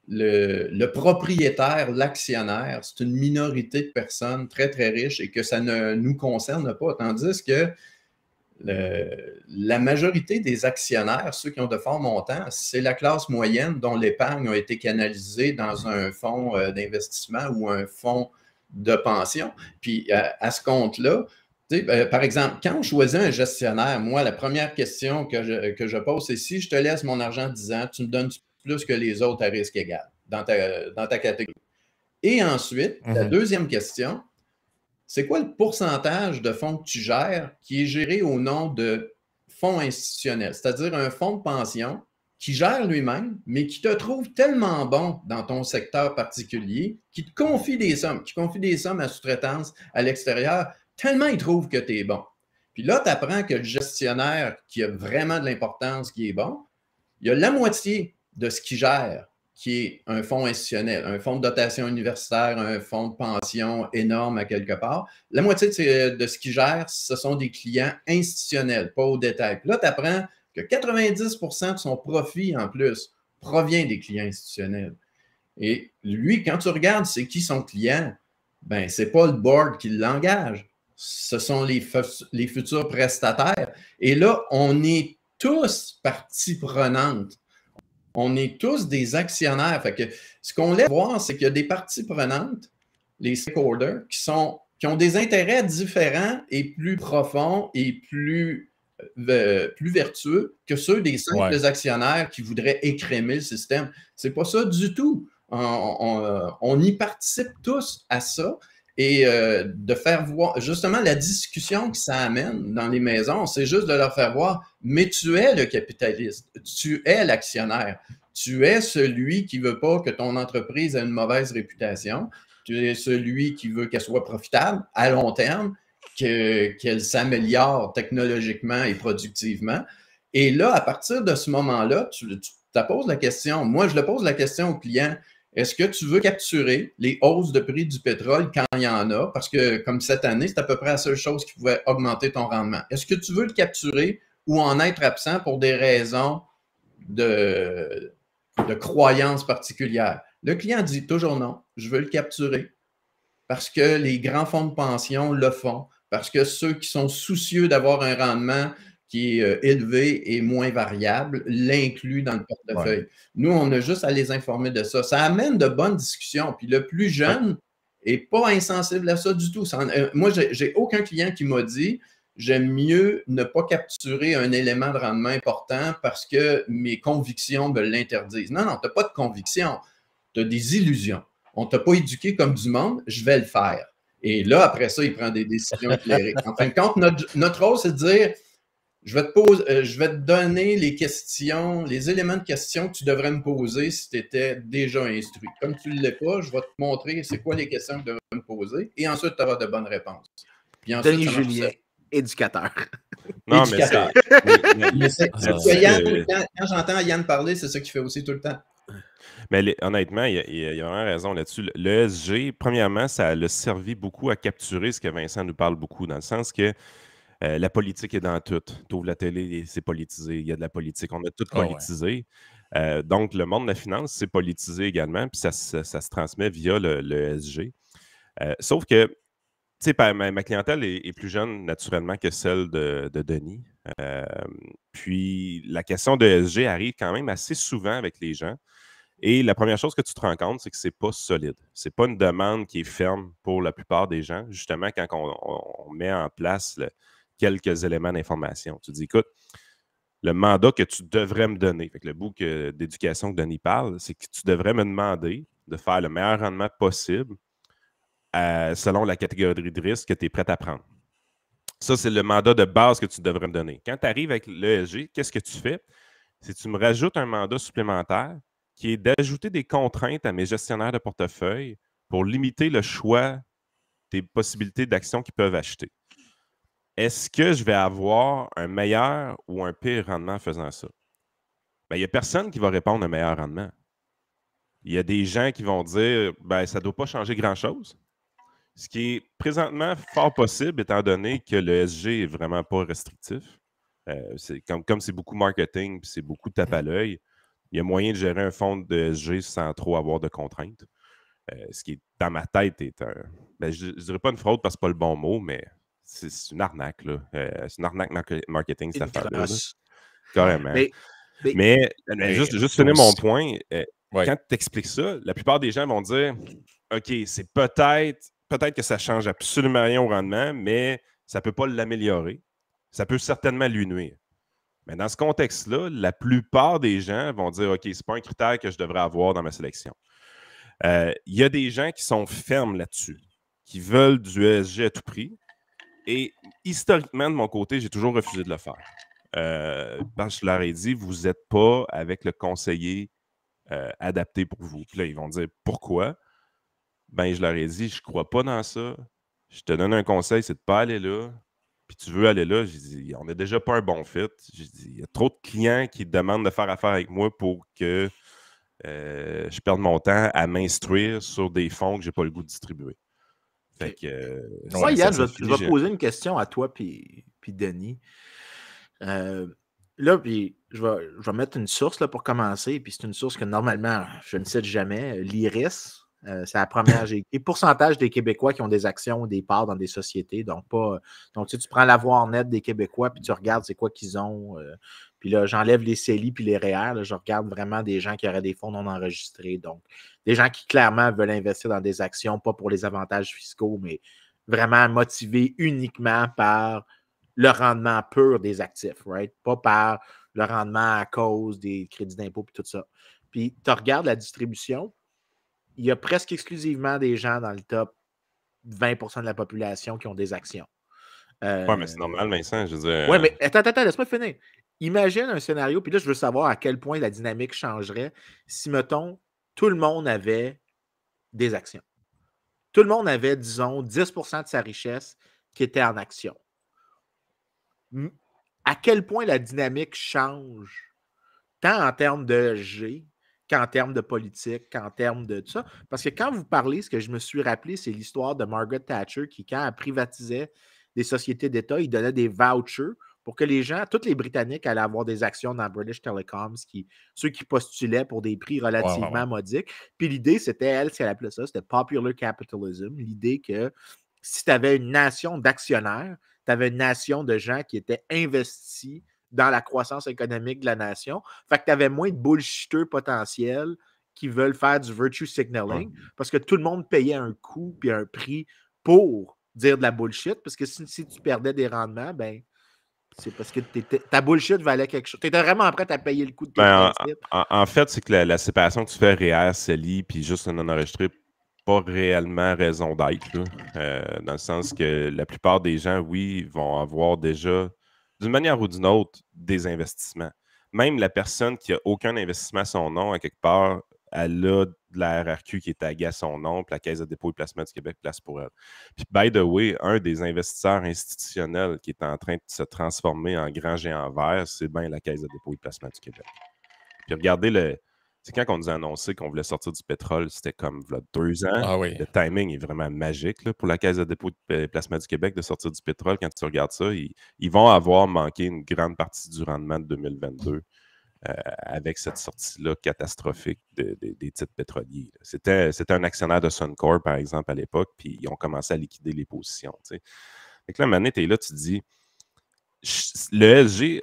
le propriétaire, l'actionnaire, c'est une minorité de personnes très, très riches et que ça ne nous concerne pas. Tandis que la majorité des actionnaires, ceux qui ont de forts montants, c'est la classe moyenne dont l'épargne a été canalisée dans un fonds d'investissement ou un fonds de pension. Puis à ce compte-là, par exemple, quand on choisit un gestionnaire, moi, la première question que je pose, c'est si je te laisse mon argent 10 ans, tu me donnes plus que les autres à risque égal dans ta catégorie. Et ensuite, la deuxième question, c'est quoi le pourcentage de fonds que tu gères qui est géré au nom de fonds institutionnels, c'est-à-dire un fonds de pension qui gère lui-même, mais qui te trouve tellement bon dans ton secteur particulier, qui te confie des sommes à sous-traitance à l'extérieur, tellement il trouve que tu es bon. Puis là, tu apprends que le gestionnaire qui a vraiment de l'importance, qui est bon, il y a la moitié de ce qu'il gère qui est un fonds institutionnel, un fonds de dotation universitaire, un fonds de pension énorme à quelque part. La moitié de ce qu'il gère, ce sont des clients institutionnels, pas au détail. Puis là, tu apprends que 90% de son profit, en plus, provient des clients institutionnels. Et lui, quand tu regardes c'est qui son client, ben c'est pas le board qui l'engage, ce sont les futurs prestataires. Et là, on est tous partie prenante. On est tous des actionnaires. Fait que ce qu'on laisse voir, c'est qu'il y a des parties prenantes, les stakeholders, qui ont des intérêts différents et plus profonds et plus vertueux que ceux des simples actionnaires qui voudraient écrémer le système. C'est pas ça du tout. On y participe tous à ça. Et de faire voir, justement, la discussion que ça amène dans les maisons, c'est juste de leur faire voir, mais tu es le capitaliste, tu es l'actionnaire, tu es celui qui ne veut pas que ton entreprise ait une mauvaise réputation, tu es celui qui veut qu'elle soit profitable à long terme, qu'elle s'améliore technologiquement et productivement. Et là, à partir de ce moment-là, tu te poses la question, moi je le pose la question aux clients, est-ce que tu veux capturer les hausses de prix du pétrole quand il y en a? Parce que comme cette année, c'est à peu près la seule chose qui pouvait augmenter ton rendement. Est-ce que tu veux le capturer ou en être absent pour des raisons de croyances particulières? Le client dit toujours non, je veux le capturer parce que les grands fonds de pension le font, parce que ceux qui sont soucieux d'avoir un rendement qui est élevé et moins variable, l'inclut dans le portefeuille. Ouais. Nous, on a juste à les informer de ça. Ça amène de bonnes discussions. Puis le plus jeune n'est pas insensible à ça du tout. Moi, j'ai aucun client qui m'a dit « J'aime mieux ne pas capturer un élément de rendement important parce que mes convictions me l'interdisent. » Non, non, tu n'as pas de conviction. Tu as des illusions. On ne t'a pas éduqué comme du monde, je vais le faire. Et là, après ça, il prend des décisions éclairées. En fin de compte, notre rôle, c'est de dire je vais te donner les questions, les éléments de questions que tu devrais me poser si tu étais déjà instruit. Comme tu ne l'es pas, je vais te montrer c'est quoi les questions que tu devrais me poser et ensuite tu auras de bonnes réponses. Puis ensuite, Denis Julien, éducateur. Non, éducateur. mais c'est quand j'entends Yann parler, c'est ça qu'il fait aussi tout le temps. Mais honnêtement, il y a vraiment raison là-dessus. Le ESG, premièrement, ça a servi beaucoup à capturer ce que Vincent nous parle beaucoup, dans le sens que la politique est dans tout. Tu ouvres la télé, c'est politisé. Il y a de la politique. On a tout politisé. Ouais. Donc, le monde de la finance, c'est politisé également, puis ça se transmet via le ESG. Sauf que, tu sais, ma clientèle est plus jeune, naturellement, que celle de Denis. Puis, la question de ESG arrive quand même assez souvent avec les gens. Et la première chose que tu te rends compte, c'est que ce n'est pas solide. Ce n'est pas une demande qui est ferme pour la plupart des gens, justement, quand on met en place quelques éléments d'information. Tu dis, écoute, le mandat que tu devrais me donner, fait que le bout d'éducation que Denis parle, c'est que tu devrais me demander de faire le meilleur rendement possible selon la catégorie de risque que tu es prêt à prendre. Ça, c'est le mandat de base que tu devrais me donner. Quand tu arrives avec l'ESG, qu'est-ce que tu fais? C'est que tu me rajoutes un mandat supplémentaire qui est d'ajouter des contraintes à mes gestionnaires de portefeuille pour limiter le choix des possibilités d'actions qu'ils peuvent acheter. Est-ce que je vais avoir un meilleur ou un pire rendement en faisant ça? Bien, il n'y a personne qui va répondre un meilleur rendement. Il y a des gens qui vont dire ça ne doit pas changer grand-chose. Ce qui est présentement fort possible, étant donné que le SG est vraiment pas restrictif. Comme c'est beaucoup marketing puis c'est beaucoup tape à l'œil, il y a moyen de gérer un fonds de SG sans trop avoir de contraintes. Ce qui est dans ma tête est un. Ben, je ne dirais pas une fraude parce que c'est pas le bon mot, mais c'est une arnaque, là. C'est une arnaque marketing, cette affaire-là. Carrément. Mais juste finir mon point, quand tu expliques ça, la plupart des gens vont dire OK, c'est peut-être que ça ne change absolument rien au rendement, mais ça ne peut pas l'améliorer. Ça peut certainement lui nuire. Mais dans ce contexte-là, la plupart des gens vont dire OK, ce n'est pas un critère que je devrais avoir dans ma sélection. Il y a des gens qui sont fermes là-dessus, qui veulent du ESG à tout prix. Et historiquement, de mon côté, j'ai toujours refusé de le faire. Parce que je leur ai dit, vous n'êtes pas avec le conseiller adapté pour vous. Puis là, ils vont dire pourquoi. Ben, je leur ai dit, je ne crois pas dans ça. Je te donne un conseil, c'est de ne pas aller là. Puis tu veux aller là. J'ai dit, on n'a déjà pas un bon fit. J'ai dit, il y a trop de clients qui demandent de faire affaire avec moi pour que je perde mon temps à m'instruire sur des fonds que je n'ai pas le goût de distribuer. Fait que, moi, Yann, je vais poser une question à toi puis Denis. Là, puis je vais mettre une source là, pour commencer. Puis c'est une source que normalement, je ne cite jamais. L'IRIS, c'est la première. J'ai écrit pourcentage des Québécois qui ont des actions ou des parts dans des sociétés. Donc, tu prends l'avoir net des Québécois puis tu regardes c'est quoi qu'ils ont. Puis là, j'enlève les CELI puis les REER. Là, je regarde vraiment des gens qui auraient des fonds non enregistrés. Donc, des gens qui clairement veulent investir dans des actions, pas pour les avantages fiscaux, mais vraiment motivés uniquement par le rendement pur des actifs, right? Pas par le rendement à cause des crédits d'impôt et tout ça. Puis, tu regardes la distribution, il y a presque exclusivement des gens dans le top 20% de la population qui ont des actions. Oui, mais c'est normal, Vincent, je veux dire... Oui, mais attends, laisse-moi finir. Imagine un scénario, puis là, je veux savoir à quel point la dynamique changerait si, mettons, tout le monde avait des actions. Tout le monde avait, disons, 10% de sa richesse qui était en actions. À quel point la dynamique change, tant en termes de G qu'en termes de politique, qu'en termes de tout ça. Parce que quand vous parlez, ce que je me suis rappelé, c'est l'histoire de Margaret Thatcher qui, quand elle privatisait des sociétés d'État, il donnait des vouchers pour que les gens, tous les Britanniques allaient avoir des actions dans British Telecoms, ceux qui postulaient pour des prix relativement modiques. Puis l'idée, c'était, elle, ce qu'elle appelait ça, c'était popular capitalism. L'idée que si tu avais une nation d'actionnaires, tu avais une nation de gens qui étaient investis dans la croissance économique de la nation. Fait que tu avais moins de bullshiteux potentiels qui veulent faire du virtue signaling parce que tout le monde payait un coût puis un prix pour dire de la bullshit. Parce que si tu perdais des rendements, ben c'est parce que ta bullshit valait quelque chose. Tu étais vraiment prêt à payer le coût de tes principes. En fait, c'est que la séparation que tu fais REER, CELI, puis juste un non-enregistré, pas réellement raison d'être. Dans le sens que la plupart des gens, oui, vont avoir déjà, d'une manière ou d'une autre, des investissements. Même la personne qui n'a aucun investissement à son nom, à quelque part, elle a de la RRQ qui est taguée à son nom, puis la Caisse de dépôt et placement du Québec place pour elle. Puis, by the way, un des investisseurs institutionnels qui est en train de se transformer en grand géant vert, c'est bien la Caisse de dépôt et placement du Québec. Puis regardez c'est quand on nous a annoncé qu'on voulait sortir du pétrole, c'était comme là, 2 ans. Ah oui. Le timing est vraiment magique là, pour la Caisse de dépôt et placement du Québec de sortir du pétrole. Quand tu regardes ça, ils vont avoir manqué une grande partie du rendement de 2022 avec cette sortie-là catastrophique des titres pétroliers. C'était un actionnaire de Suncor, par exemple, à l'époque, puis ils ont commencé à liquider les positions. T'sais. Fait que là, maintenant, tu es là, tu te dis, le SG...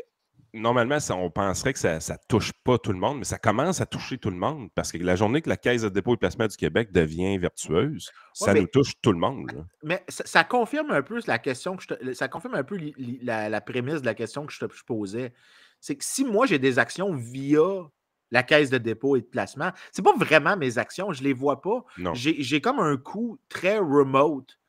Normalement, on penserait que ça ne touche pas tout le monde, mais ça commence à toucher tout le monde parce que la journée que la Caisse de dépôt et placement du Québec devient vertueuse, ça nous touche tout le monde. Là. Mais ça confirme un peu la question ça confirme un peu la prémisse de la question que je posais. C'est que si moi j'ai des actions via la Caisse de dépôt et de placement, c'est pas vraiment mes actions, je les vois pas. J'ai comme un coût très remote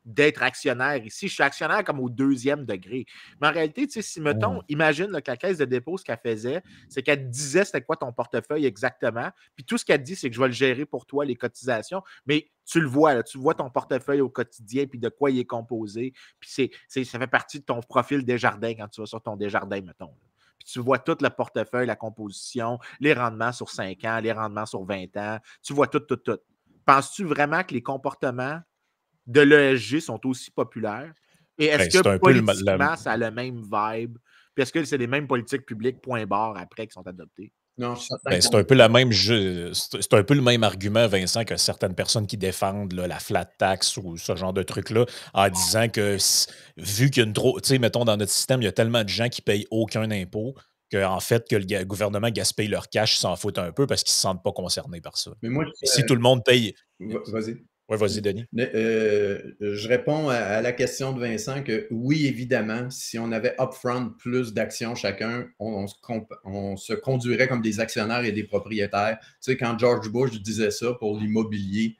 d'être actionnaire ici. Je suis actionnaire comme au 2e degré. Mais en réalité, si, mettons, imagine là, que la Caisse de dépôt, ce qu'elle faisait, c'est qu'elle disait c'était quoi ton portefeuille exactement. Puis tout ce qu'elle dit, c'est que je vais le gérer pour toi, les cotisations. Mais tu le vois, là, tu vois ton portefeuille au quotidien, puis de quoi il est composé. Puis ça fait partie de ton profil Desjardins quand tu vas sur ton Desjardins, mettons. Là. Puis tu vois tout le portefeuille, la composition, les rendements sur 5 ans, les rendements sur 20 ans. Tu vois tout. Penses-tu vraiment que les comportements de l'ESG sont aussi populaires? Et est-ce c'est que un peu politiquement, ça a le même vibe? Puis est-ce que c'est les mêmes politiques publiques, point barre, après, qui sont adoptées? Non, je suis certain Ben, c'est qu'on un peu c'est un peu le même argument, Vincent, que certaines personnes qui défendent là, la flat tax ou ce genre de truc-là, en disant que vu qu'il y a une trop. Tu sais, mettons, dans notre système, il y a tellement de gens qui payent aucun impôt qu'en fait, que le gouvernement gaspille leur cash, ils s'en foutent un peu parce qu'ils ne se sentent pas concernés par ça. Mais moi, Et si tout le monde paye. vas-y. Oui, vas-y, Denis. Je réponds à la question de Vincent que oui, évidemment, si on avait upfront plus d'actions chacun, on se conduirait comme des actionnaires et des propriétaires. Tu sais, quand George Bush disait ça pour l'immobilier,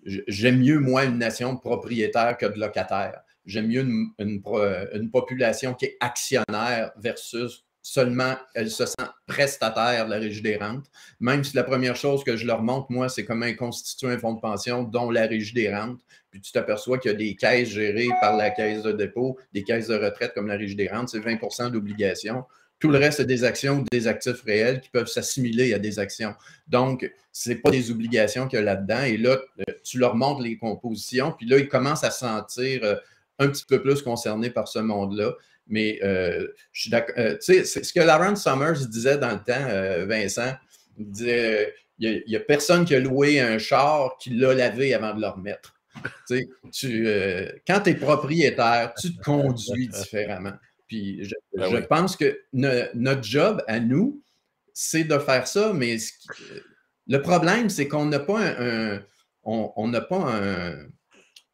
j'aime mieux, moi, une nation de propriétaires que de locataires. J'aime mieux une population qui est actionnaire versus seulement elle se sent prestataire de la Régie des rentes. Même si la première chose que je leur montre, moi, c'est comment constituer un fonds de pension, dont la Régie des rentes. Puis tu t'aperçois qu'il y a des caisses gérées par la caisse de dépôt, des caisses de retraite comme la Régie des rentes, c'est 20% d'obligations. Tout le reste, c'est des actions ou des actifs réels qui peuvent s'assimiler à des actions. Donc, ce n'est pas des obligations qu'il y a là-dedans. Et là, tu leur montres les compositions, puis là, ils commencent à se sentir un petit peu plus concernés par ce monde-là. Mais je suis d'accord. Tu sais, c'est ce que Lawrence Summers disait dans le temps, Vincent. Il disait il n'y a personne qui a loué un char qui l'a lavé avant de le remettre. Tu sais, quand tu es propriétaire, tu te conduis différemment. Puis je pense que notre job à nous, c'est de faire ça, mais le problème, c'est qu'on n'a pas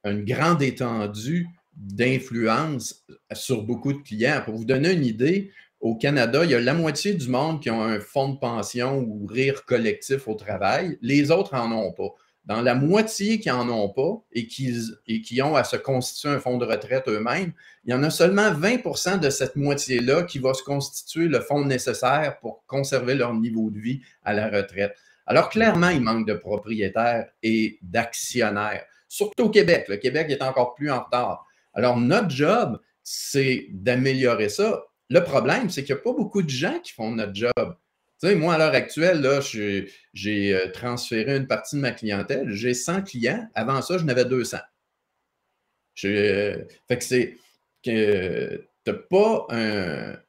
une grande étendue d'influence sur beaucoup de clients. Pour vous donner une idée, au Canada, il y a la moitié du monde qui ont un fonds de pension ou rire collectif au travail. Les autres n'en ont pas. Dans la moitié qui n'en ont pas et qui ont à se constituer un fonds de retraite eux-mêmes, il y en a seulement 20% de cette moitié-là qui va se constituer le fonds nécessaire pour conserver leur niveau de vie à la retraite. Alors, clairement, il manque de propriétaires et d'actionnaires. Surtout au Québec. Le Québec est encore plus en retard. Alors, notre job, c'est d'améliorer ça. Le problème, c'est qu'il n'y a pas beaucoup de gens qui font notre job. Tu sais, moi, à l'heure actuelle, là, j'ai transféré une partie de ma clientèle. J'ai 100 clients. Avant ça, je n'avais 200. Fait que c'est que tu n'as pas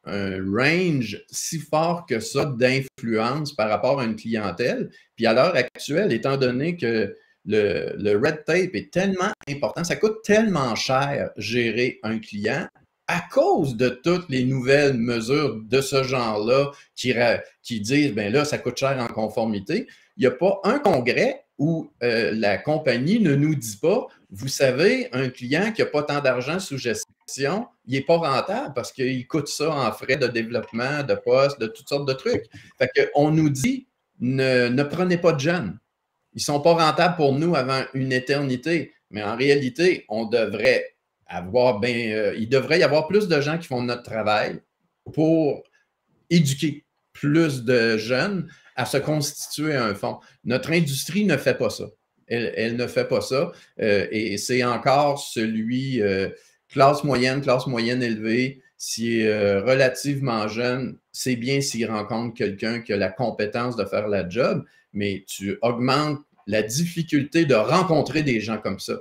un range si fort que ça d'influence par rapport à une clientèle. Puis à l'heure actuelle, étant donné que le red tape est tellement important, ça coûte tellement cher gérer un client à cause de toutes les nouvelles mesures de ce genre-là qui disent, ben là, ça coûte cher en conformité. Il n'y a pas un congrès où la compagnie ne nous dit pas, vous savez, un client qui n'a pas tant d'argent sous gestion, il n'est pas rentable parce qu'il coûte ça en frais de développement, de poste, de toutes sortes de trucs. Fait qu'on nous dit, ne prenez pas de jeunes. Ils ne sont pas rentables pour nous avant une éternité. Mais en réalité, il devrait y avoir plus de gens qui font notre travail pour éduquer plus de jeunes à se constituer un fonds. Notre industrie ne fait pas ça. Elle ne fait pas ça. Et c'est encore celui classe moyenne élevée. S'il est relativement jeune, c'est bien s'il rencontre quelqu'un qui a la compétence de faire la job, mais tu augmentes la difficulté de rencontrer des gens comme ça.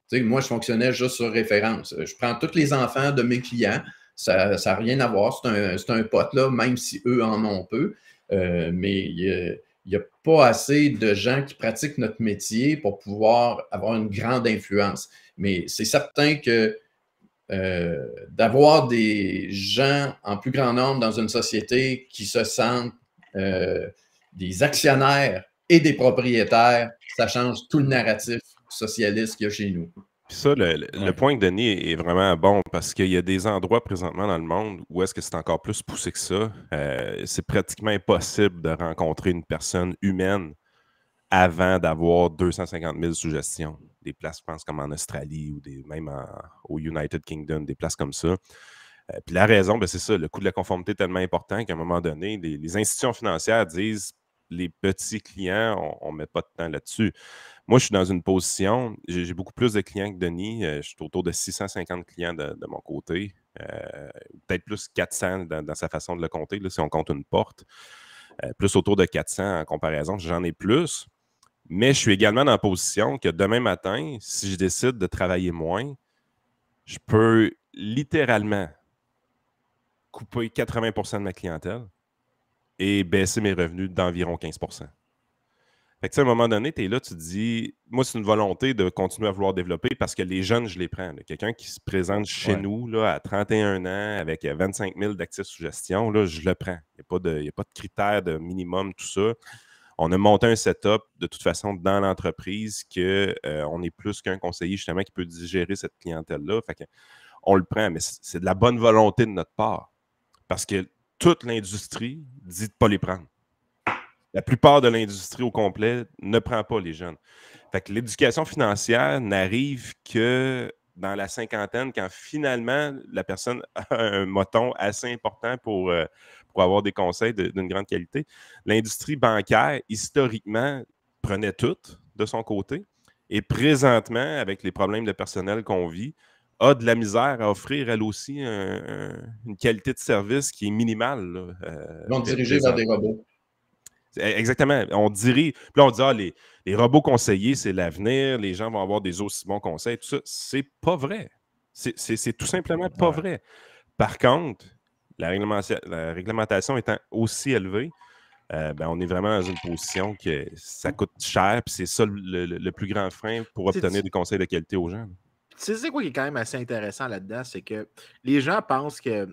Tu sais, moi, je fonctionnais juste sur référence. Je prends tous les enfants de mes clients. Ça n'a rien à voir. C'est un pote, là, même si eux en ont peu. Mais il n'y a pas assez de gens qui pratiquent notre métier pour pouvoir avoir une grande influence. Mais c'est certain que d'avoir des gens en plus grand nombre dans une société qui se sentent des actionnaires et des propriétaires, ça change tout le narratif socialiste qu'il y a chez nous. Puis ça, le point de Denis est vraiment bon parce qu'il y a des endroits présentement dans le monde où est-ce que c'est encore plus poussé que ça. C'est pratiquement impossible de rencontrer une personne humaine avant d'avoir 250 000 sous gestion. Des places, je pense, comme en Australie ou même au United Kingdom, des places comme ça. Puis la raison, c'est ça, le coût de la conformité est tellement important qu'à un moment donné, les institutions financières disent les petits clients, on ne met pas de temps là-dessus. Moi, je suis dans une position, j'ai beaucoup plus de clients que Denis. Je suis autour de 650 clients de mon côté. Peut-être plus 400 dans sa façon de le compter, là, si on compte une porte. Plus autour de 400 en comparaison. J'en ai plus. Mais je suis également dans la position que demain matin, si je décide de travailler moins, je peux littéralement couper 80% de ma clientèle et baisser mes revenus d'environ 15%. Fait que, à un moment donné, tu es là, tu te dis, moi, c'est une volonté de continuer à vouloir développer parce que les jeunes, je les prends. Quelqu'un qui se présente chez nous là, à 31 ans avec 25 000 d'actifs sous gestion, là, je le prends. Il n'y a pas de critères de minimum, tout ça. On a monté un setup de toute façon dans l'entreprise qu'on est plus qu'un conseiller justement qui peut digérer cette clientèle-là. Fait que, on le prend, mais c'est de la bonne volonté de notre part. Parce que toute l'industrie dit de ne pas les prendre. La plupart de l'industrie au complet ne prend pas les jeunes. Fait que l'éducation financière n'arrive que dans la cinquantaine, quand finalement la personne a un moton assez important pour avoir des conseils d'une grande qualité. L'industrie bancaire, historiquement, prenait tout de son côté. Et présentement, avec les problèmes de personnel qu'on vit, a de la misère à offrir, elle aussi, une qualité de service qui est minimale. Là, Ils vont diriger vers des robots. Exactement. On dirige. Puis là, on dit, les robots conseillers, c'est l'avenir, les gens vont avoir des aussi bons conseils, tout ça. C'est pas vrai. C'est tout simplement pas vrai. Par contre, la réglementation étant aussi élevée, on est vraiment dans une position que ça coûte cher, puis c'est ça le plus grand frein pour obtenir des conseils de qualité aux gens. Tu sais quoi qui est quand même assez intéressant là-dedans, c'est que les gens pensent que.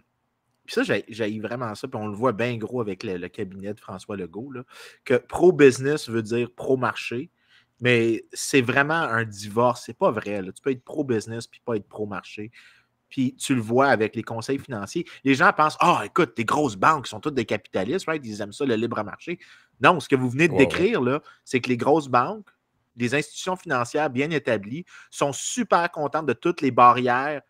Puis ça, j'ai vraiment ça, puis on le voit bien gros avec le cabinet de François Legault, là, que pro-business veut dire pro-marché, mais c'est vraiment un divorce. C'est pas vrai. Là. Tu peux être pro-business puis pas être pro-marché. Puis tu le vois avec les conseils financiers. Les gens pensent, écoute, les grosses banques sont toutes des capitalistes, right? Ils aiment ça, le libre marché. Non, ce que vous venez de décrire, là, c'est que les grosses banques, des institutions financières bien établies, sont super contentes de toutes les barrières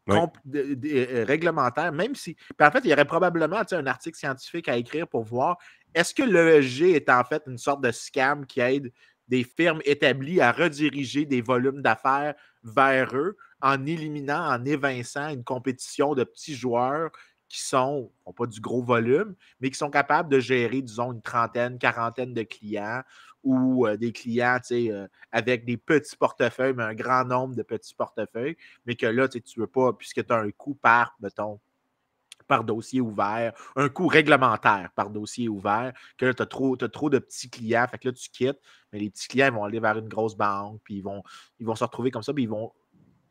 réglementaires, même si. Puis en fait, il y aurait probablement un article scientifique à écrire pour voir est-ce que l'ESG est en fait une sorte de scam qui aide des firmes établies à rediriger des volumes d'affaires vers eux en éliminant, en évinçant une compétition de petits joueurs qui n'ont pas du gros volume, mais qui sont capables de gérer, disons, une trentaine, quarantaine de clients ou des clients avec des petits portefeuilles, mais un grand nombre de petits portefeuilles, mais que là, tu ne veux pas, puisque tu as un coût par, mettons, par dossier ouvert, un coût réglementaire par dossier ouvert, que là, tu as trop de petits clients, fait que là, tu quittes, mais les petits clients ils vont aller vers une grosse banque, puis ils vont se retrouver comme ça, puis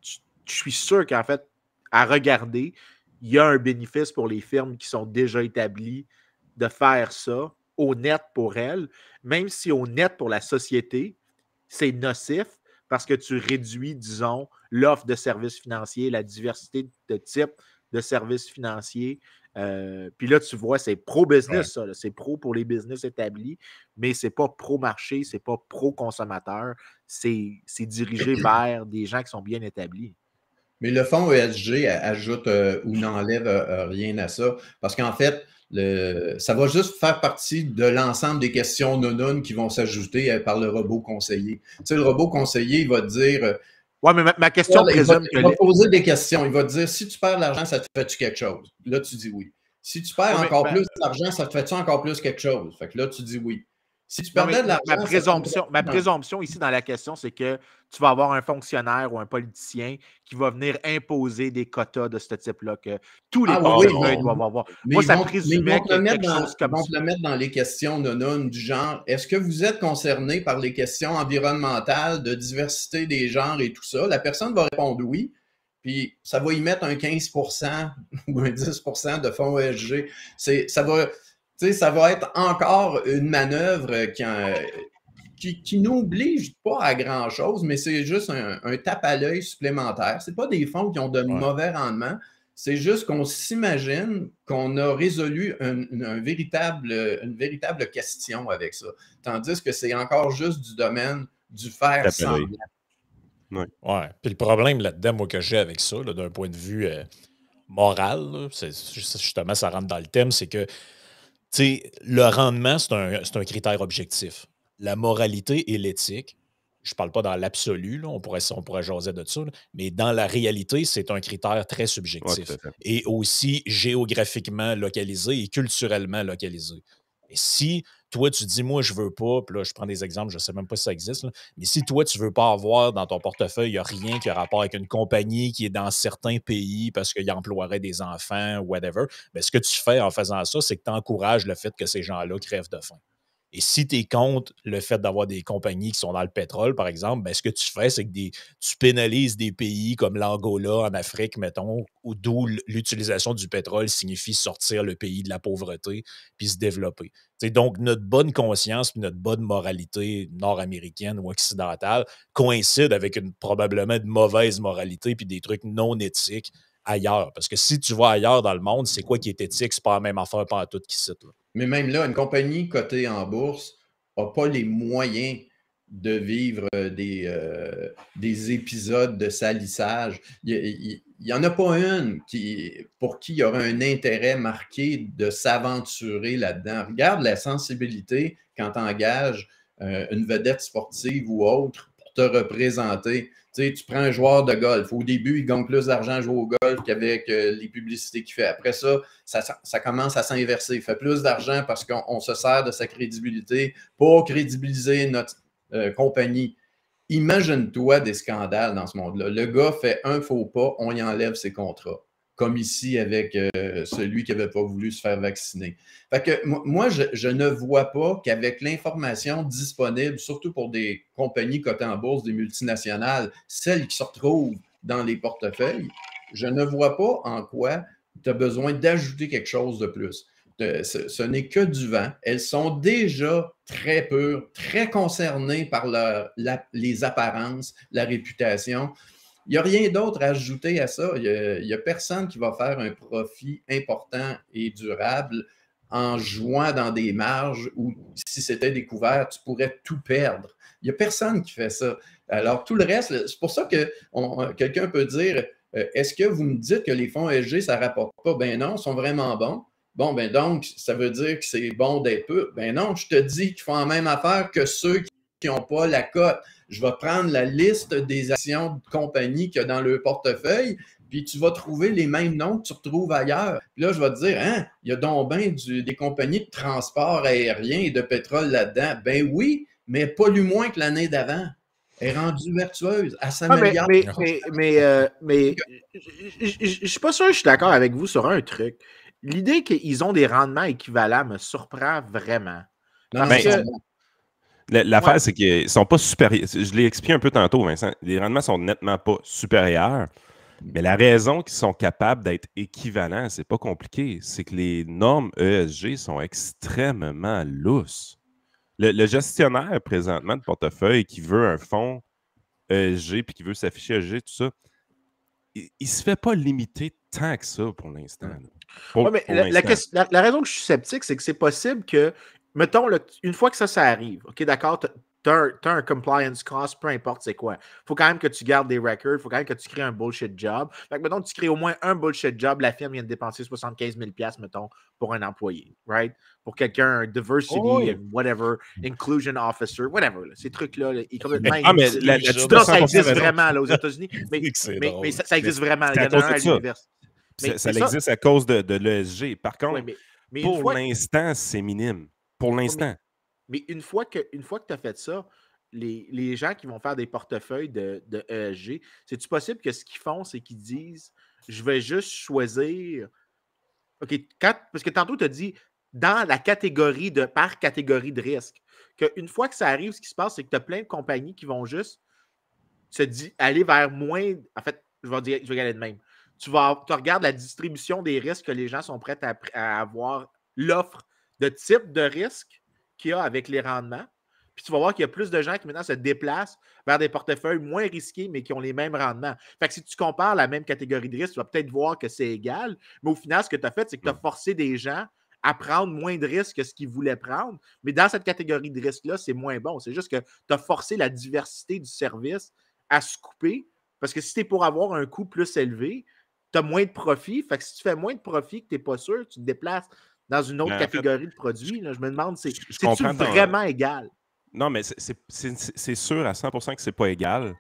je suis sûr qu'en fait, à regarder, il y a un bénéfice pour les firmes qui sont déjà établies de faire ça, au net pour elles, même si au net pour la société, c'est nocif parce que tu réduis, disons, l'offre de services financiers, la diversité de types de services financiers. Puis là, tu vois, c'est pro-business, ça. C'est pro pour les business établis, mais c'est pas pro-marché, c'est pas pro-consommateur. C'est dirigé vers des gens qui sont bien établis. Mais le fonds ESG ajoute ou n'enlève rien à ça. Parce qu'en fait, ça va juste faire partie de l'ensemble des questions non qui vont s'ajouter par le robot conseiller. Tu sais, le robot conseiller, il va te dire... Oui, mais ma question présume que... Il va poser des questions. Il va te dire, si tu perds de l'argent, ça te fait-tu quelque chose? Là, tu dis oui. Si tu perds encore plus d'argent, ça te fait-tu encore plus quelque chose? Fait que là, tu dis oui. Si tu perdais de l'argent... Ma présomption ici dans la question, c'est que tu vas avoir un fonctionnaire ou un politicien qui va venir imposer des quotas de ce type-là, que tous les portefeuilles doivent avoir. Moi, ça présumait qu'il y a quelque chose comme ça. Ils vont te le mettre dans les questions non du genre, est-ce que vous êtes concerné par les questions environnementales, de diversité des genres et tout ça? La personne va répondre oui, puis ça va y mettre un 15% ou un 10% de fonds ESG. Ça va être encore une manœuvre qui n'oblige pas à grand-chose, mais c'est juste un tape à l'œil supplémentaire. Ce n'est pas des fonds qui ont de mauvais rendements. C'est juste qu'on s'imagine qu'on a résolu une véritable question avec ça. Tandis que c'est encore juste du domaine du faire semblant. Oui. Puis le problème là-dedans, moi, que j'ai avec ça, d'un point de vue moral, justement, ça rentre dans le thème, c'est que le rendement, c'est un critère objectif. La moralité et l'éthique, je ne parle pas dans l'absolu, on pourrait jaser de ça, mais dans la réalité, c'est un critère très subjectif et aussi géographiquement localisé et culturellement localisé. Et si toi, tu dis, moi, je veux pas, puis là, je prends des exemples, je sais même pas si ça existe, là, mais si toi, tu veux pas avoir dans ton portefeuille, il n'y a rien qui a rapport avec une compagnie qui est dans certains pays parce qu'il emploierait des enfants ou whatever, bien, ce que tu fais en faisant ça, c'est que tu encourages le fait que ces gens-là crèvent de faim. Et si tu es contre le fait d'avoir des compagnies qui sont dans le pétrole, par exemple, ben, ce que tu fais, c'est que tu pénalises des pays comme l'Angola en Afrique, mettons, d'où l'utilisation du pétrole signifie sortir le pays de la pauvreté puis se développer. T'sais, donc, notre bonne conscience et notre bonne moralité nord-américaine ou occidentale coïncident avec probablement une mauvaise moralité puis des trucs non éthiques ailleurs. Parce que si tu vas ailleurs dans le monde, c'est quoi qui est éthique? C'est pas la même affaire pantoute qu'ici. Mais même là, une compagnie cotée en bourse n'a pas les moyens de vivre des épisodes de salissage. Il n'y en a pas une pour qui il y aurait un intérêt marqué de s'aventurer là-dedans. Regarde la sensibilité quand tu engages une vedette sportive ou autre pour te représenter. Tu sais, tu prends un joueur de golf. Au début, il gagne plus d'argent à jouer au golf qu'avec les publicités qu'il fait. Après ça, ça commence à s'inverser. Il fait plus d'argent parce qu'on se sert de sa crédibilité pour crédibiliser notre compagnie. Imagine-toi des scandales dans ce monde-là. Le gars fait un faux pas, on y enlève ses contrats. Comme ici avec celui qui n'avait pas voulu se faire vacciner. Fait que moi, je ne vois pas qu'avec l'information disponible, surtout pour des compagnies cotées en bourse, des multinationales, celles qui se retrouvent dans les portefeuilles, je ne vois pas en quoi tu as besoin d'ajouter quelque chose de plus. Ce n'est que du vent. Elles sont déjà très pures, très concernées par les apparences, la réputation. Il n'y a rien d'autre à ajouter à ça. Il n'y a personne qui va faire un profit important et durable en jouant dans des marges où, si c'était découvert, tu pourrais tout perdre. Il n'y a personne qui fait ça. Alors, tout le reste, c'est pour ça que quelqu'un peut dire, est-ce que vous me dites que les fonds ESG, ça ne rapporte pas? Ben non, ils sont vraiment bons. Bon, ben donc, ça veut dire que c'est bon d'être peu. Ben non, je te dis qu'ils font la même affaire que ceux qui n'ont pas la cote. Je vais prendre la liste des actions de compagnie qu'il y a dans leur portefeuille, puis tu vas trouver les mêmes noms que tu retrouves ailleurs. Puis là, je vais te dire, hein, il y a donc bien des compagnies de transport aérien et de pétrole là-dedans. Ben oui, mais pas lu moins que l'année d'avant. Elle est rendue vertueuse. Elle s'améliore. Mais je suis pas sûr que je suis d'accord avec vous sur un truc. L'idée qu'ils ont des rendements équivalents me surprend vraiment. L'affaire, c'est qu'ils ne sont pas supérieurs. Je l'ai expliqué un peu tantôt, Vincent. Les rendements sont nettement pas supérieurs. Mais la raison qu'ils sont capables d'être équivalents, c'est pas compliqué. C'est que les normes ESG sont extrêmement lousses. Le gestionnaire présentement de portefeuille qui veut un fonds ESG puis qui veut s'afficher ESG, tout ça, il ne se fait pas limiter tant que ça pour l'instant. La raison que je suis sceptique, c'est que c'est possible que, mettons, une fois que ça arrive, OK, d'accord, tu as un compliance cost, peu importe c'est quoi. Il faut quand même que tu gardes des records, il faut quand même que tu crées un bullshit job. Fait que, mettons, tu crées au moins un bullshit job, la firme vient de dépenser 75 000 $, mettons, pour un employé, right? Pour quelqu'un, diversity, whatever, inclusion officer, whatever. Là, ces trucs-là, ça existe vraiment là, aux États-Unis, mais ça existe vraiment. Il y en a un à l'université. Ça existe à cause de l'ESG. Par contre, pour l'instant, c'est minime. Pour l'instant. Mais une fois que tu as fait ça, les gens qui vont faire des portefeuilles de ESG, c'est-tu possible que ce qu'ils font, c'est qu'ils disent je vais juste choisir. OK, parce que tantôt, tu as dit dans la catégorie par catégorie de risque, qu'une fois que ça arrive, ce qui se passe, c'est que tu as plein de compagnies qui vont juste aller vers moins. En fait, je vais y aller de même. Tu regardes la distribution des risques que les gens sont prêts à avoir, l'offre de type de risque qu'il y a avec les rendements. Puis tu vas voir qu'il y a plus de gens qui maintenant se déplacent vers des portefeuilles moins risqués, mais qui ont les mêmes rendements. Fait que si tu compares la même catégorie de risque, tu vas peut-être voir que c'est égal, mais au final, ce que tu as fait, c'est que tu as forcé des gens à prendre moins de risques que ce qu'ils voulaient prendre. Mais dans cette catégorie de risque-là, c'est moins bon. C'est juste que tu as forcé la diversité du service à se couper, parce que si tu es pour avoir un coût plus élevé, tu as moins de profit. Fait que si tu fais moins de profit que tu n'es pas sûr, tu te déplaces dans une autre catégorie de produits. Là, je me demande, c'est-tu vraiment égal? Non, mais c'est sûr à 100% que c'est pas égal.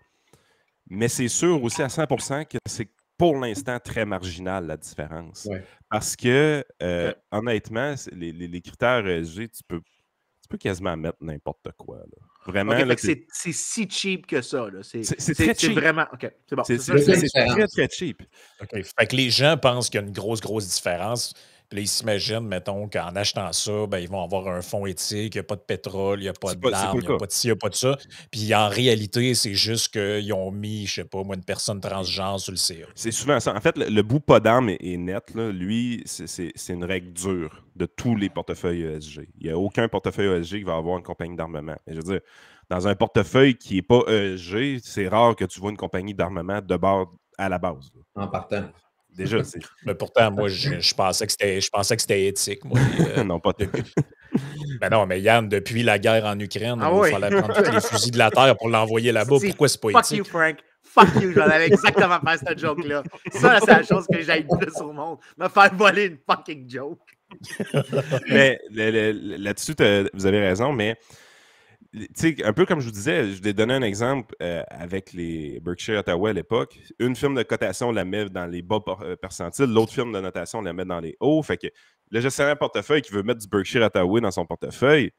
Mais c'est sûr aussi à 100% que c'est pour l'instant très marginal la différence. Ouais. Parce que, honnêtement, les critères ESG, tu peux tu peux quasiment mettre n'importe quoi. Là. Vraiment, OK, là, c'est si cheap que ça. C'est très cheap. Vraiment... OK, c'est bon. C'est très, très cheap. OK. Fait que les gens pensent qu'il y a une grosse différence. Puis là, ils s'imaginent, mettons, qu'en achetant ça, ben, ils vont avoir un fond éthique, il n'y a pas de pétrole, il n'y a pas d'armes, il n'y a pas de ci, il n'y a pas de ça. Puis en réalité, c'est juste qu'ils ont mis, je ne sais pas, moi, une personne transgenre sur le CA. C'est souvent ça. En fait, le bout pas d'armes est net. Là. Lui, c'est une règle dure de tous les portefeuilles ESG. Il n'y a aucun portefeuille ESG qui va avoir une compagnie d'armement. Mais je veux dire, dans un portefeuille qui n'est pas ESG, c'est rare que tu vois une compagnie d'armement de bord à la base. Là. En partant. Déjà, c'est. Mais pourtant, moi, je pensais que c'était éthique. Moi, non, pas depuis... Ben non, mais Yann, depuis la guerre en Ukraine, il fallait prendre tous les fusils de la Terre pour l'envoyer là-bas. Pourquoi c'est pas éthique? Fuck you, Frank. Fuck you. J'en avais exactement faire cette joke-là. Ça, c'est la chose que j'aime plus au monde. Me faire voler une fucking joke. Mais là-dessus, vous avez raison, mais un peu comme je vous disais, je vais donner un exemple avec les Berkshire Hathaway à l'époque. Une firme de cotation, on la met dans les bas percentiles, l'autre firme de notation, on la met dans les hauts. Fait que le gestionnaire portefeuille qui veut mettre du Berkshire Hathaway dans son portefeuille,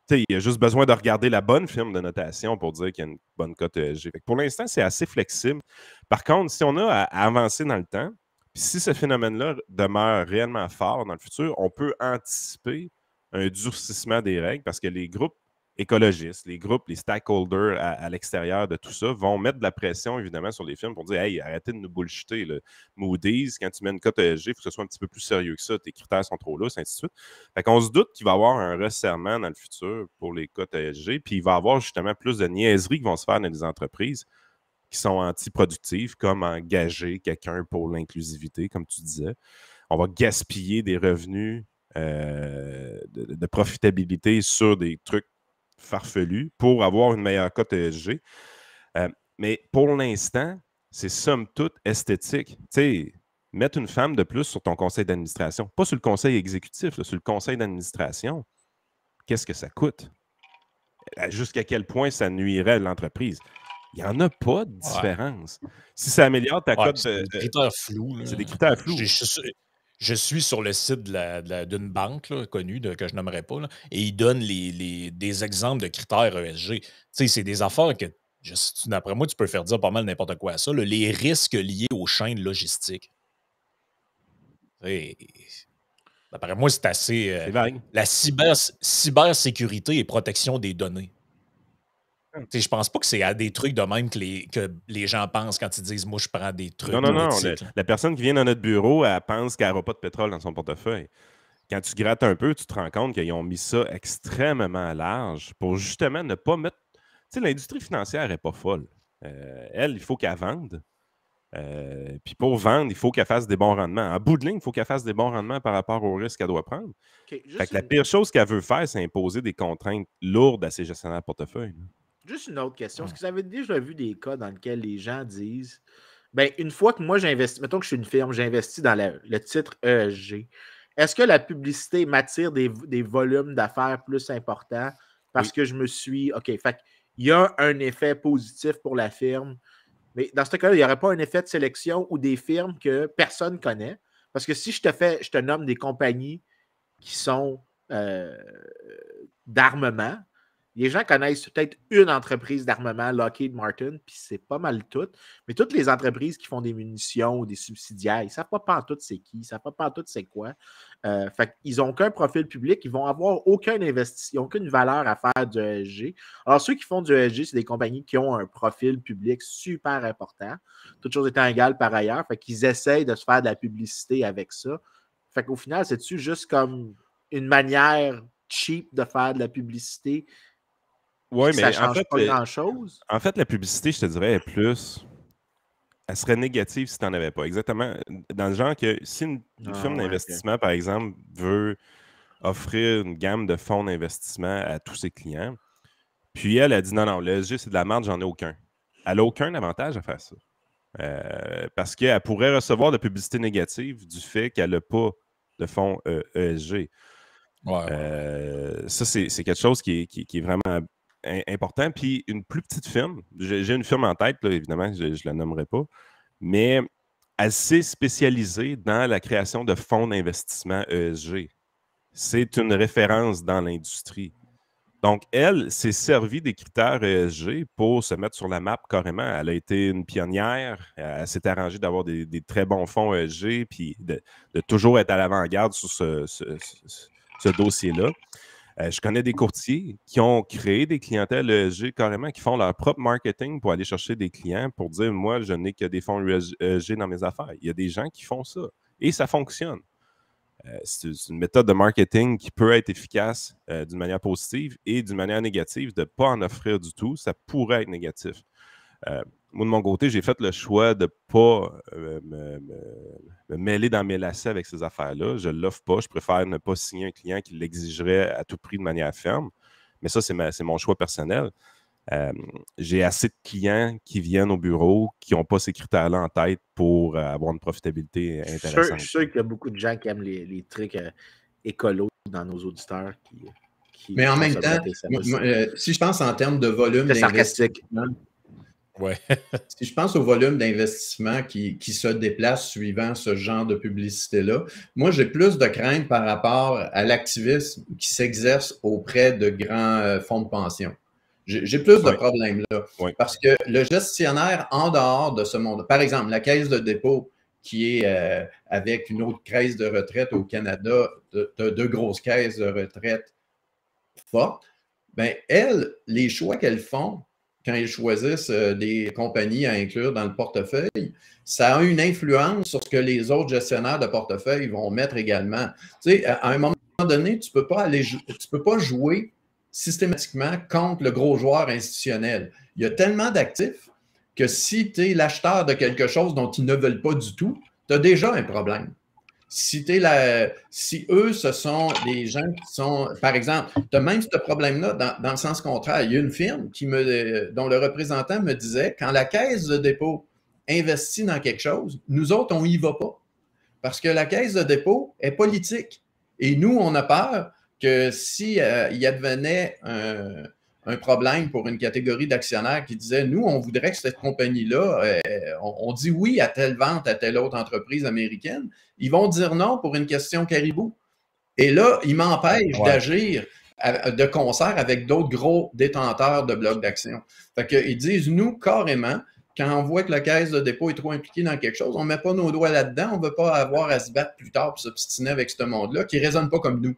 il a juste besoin de regarder la bonne firme de notation pour dire qu'il y a une bonne cote ESG. Fait que pour l'instant, c'est assez flexible. Par contre, si on a à avancer dans le temps, puis si ce phénomène-là demeure réellement fort dans le futur, on peut anticiper un durcissement des règles parce que les groupes écologistes, les groupes, les stakeholders à l'extérieur de tout ça vont mettre de la pression, évidemment, sur les firmes pour dire « Hey, arrêtez de nous bullshiter. Là. Moody's, quand tu mets une cote ESG, il faut que ce soit un petit peu plus sérieux que ça. Tes critères sont trop lourds, ainsi de suite. » Fait qu'on se doute qu'il va y avoir un resserrement dans le futur pour les cotes ESG, puis il va y avoir justement plus de niaiseries qui vont se faire dans les entreprises qui sont antiproductives, comme engager quelqu'un pour l'inclusivité, comme tu disais. On va gaspiller des revenus de profitabilité sur des trucs farfelu pour avoir une meilleure cote ESG. Mais pour l'instant, c'est somme toute esthétique. Tu sais, mettre une femme de plus sur ton conseil d'administration, pas sur le conseil exécutif, là, sur le conseil d'administration, qu'est-ce que ça coûte? Jusqu'à quel point ça nuirait à l'entreprise? Il n'y en a pas de différence. Si ça améliore ta cote... C'est des critères flous. C'est des critères flous. Je suis sur le site d'une banque là, connue que je nommerai pas, là, et ils donnent des exemples de critères ESG. Tu sais, c'est des affaires que, d'après moi, tu peux faire dire pas mal n'importe quoi à ça. Là, les risques liés aux chaînes logistiques. D'après moi, c'est assez... c'est vague. La cybersécurité et protection des données. Je pense pas que c'est à des trucs de même que les gens pensent quand ils disent « Moi, je prends des trucs. » Non. La personne qui vient dans notre bureau, elle pense qu'elle n'aura pas de pétrole dans son portefeuille. Quand tu grattes un peu, tu te rends compte qu'ils ont mis ça extrêmement large pour justement ne pas mettre... Tu sais, l'industrie financière n'est pas folle. Elle, il faut qu'elle vende. Puis pour vendre, il faut qu'elle fasse des bons rendements. En bout de ligne, il faut qu'elle fasse des bons rendements par rapport au risque qu'elle doit prendre. Fait que la pire chose qu'elle veut faire, c'est imposer des contraintes lourdes à ses gestionnaires de portefeuille. Juste une autre question. Est-ce que vous avez déjà vu des cas dans lesquels les gens disent ben, une fois que moi j'investis, mettons que je suis une firme, j'investis dans le titre ESG, est-ce que la publicité m'attire des volumes d'affaires plus importants parce que je me suis. OK, fait il y a un effet positif pour la firme, mais dans ce cas-là, il n'y aurait pas un effet de sélection ou des firmes que personne ne connaît. Parce que si je te nomme des compagnies qui sont d'armement, les gens connaissent peut-être une entreprise d'armement, Lockheed Martin, puis c'est pas mal tout. Mais toutes les entreprises qui font des munitions ou des subsidiaires, ils ne savent pas pantoute c'est qui, ils ne savent pas pantoute c'est quoi. Fait qu'ils n'ont aucun profil public, ils vont avoir aucun investissement, aucune valeur à faire du ESG. Alors, ceux qui font du ESG, c'est des compagnies qui ont un profil public super important, toutes choses étant égales par ailleurs. Fait qu'ils essayent de se faire de la publicité avec ça. Fait qu'au final, c'est-tu juste comme une manière cheap de faire de la publicité? Oui, mais ça change pas grand-chose. En fait, la publicité, je te dirais, est plus... Elle serait négative si tu n'en avais pas. Exactement. Dans le genre que si une firme d'investissement, par exemple, veut offrir une gamme de fonds d'investissement à tous ses clients, puis elle a dit non, le ESG, c'est de la merde, j'en ai aucun. Elle n'a aucun avantage à faire ça. Parce qu'elle pourrait recevoir de la publicité négative du fait qu'elle n'a pas de fonds ESG. Ça, c'est quelque chose qui est vraiment important. Puis une plus petite firme, j'ai une firme en tête, là, évidemment, je ne la nommerai pas, mais assez spécialisée dans la création de fonds d'investissement ESG. C'est une référence dans l'industrie. Donc, elle s'est servie des critères ESG pour se mettre sur la map carrément. Elle a été une pionnière. Elle s'est arrangée d'avoir des très bons fonds ESG, puis de toujours être à l'avant-garde sur ce dossier-là. Je connais des courtiers qui ont créé des clientèles ESG carrément, qui font leur propre marketing pour aller chercher des clients pour dire, moi, je n'ai que des fonds ESG dans mes affaires. Il y a des gens qui font ça et ça fonctionne. C'est une méthode de marketing qui peut être efficace d'une manière positive et d'une manière négative, de ne pas en offrir du tout. Ça pourrait être négatif. Moi, de mon côté, j'ai fait le choix de ne pas me mêler dans mes lacets avec ces affaires-là. Je ne l'offre pas. Je préfère ne pas signer un client qui l'exigerait à tout prix de manière ferme. Mais ça, c'est mon choix personnel. J'ai assez de clients qui viennent au bureau qui n'ont pas ces critères-là en tête pour avoir une profitabilité intéressante. Je suis sûr qu'il y a beaucoup de gens qui aiment les trucs écolos dans nos auditeurs. Mais en même temps, si je pense en termes de volume d'investissement, si je pense au volume d'investissement qui se déplace suivant ce genre de publicité-là, moi, j'ai plus de crainte par rapport à l'activisme qui s'exerce auprès de grands fonds de pension. J'ai plus de problèmes là. Parce que le gestionnaire en dehors de ce monde, par exemple, la caisse de dépôt qui est avec une autre caisse de retraite au Canada, de grosses caisses de retraite fortes, bien, elles, les choix qu'elles font, quand ils choisissent des compagnies à inclure dans le portefeuille, ça a une influence sur ce que les autres gestionnaires de portefeuille vont mettre également. Tu sais, à un moment donné, tu ne peux pas jouer systématiquement contre le gros joueur institutionnel. Il y a tellement d'actifs que si tu es l'acheteur de quelque chose dont ils ne veulent pas du tout, tu as déjà un problème. Si eux, ce sont des gens qui sont, par exemple, tu as même ce problème-là dans le sens contraire. Il y a une firme dont le représentant me disait, quand la caisse de dépôt investit dans quelque chose, nous autres, on n'y va pas. Parce que la caisse de dépôt est politique. Et nous, on a peur que s'il y advenait un problème pour une catégorie d'actionnaires qui disait, nous, on voudrait que cette compagnie-là, on dit oui à telle vente à telle autre entreprise américaine, ils vont dire non pour une question caribou. Et là, ils m'empêchent d'agir de concert avec d'autres gros détenteurs de blocs d'actions. Fait qu'ils disent, nous, carrément, quand on voit que la caisse de dépôt est trop impliquée dans quelque chose, on ne met pas nos doigts là-dedans, on ne veut pas avoir à se battre plus tard pour s'obstiner avec ce monde-là qui ne raisonne pas comme nous.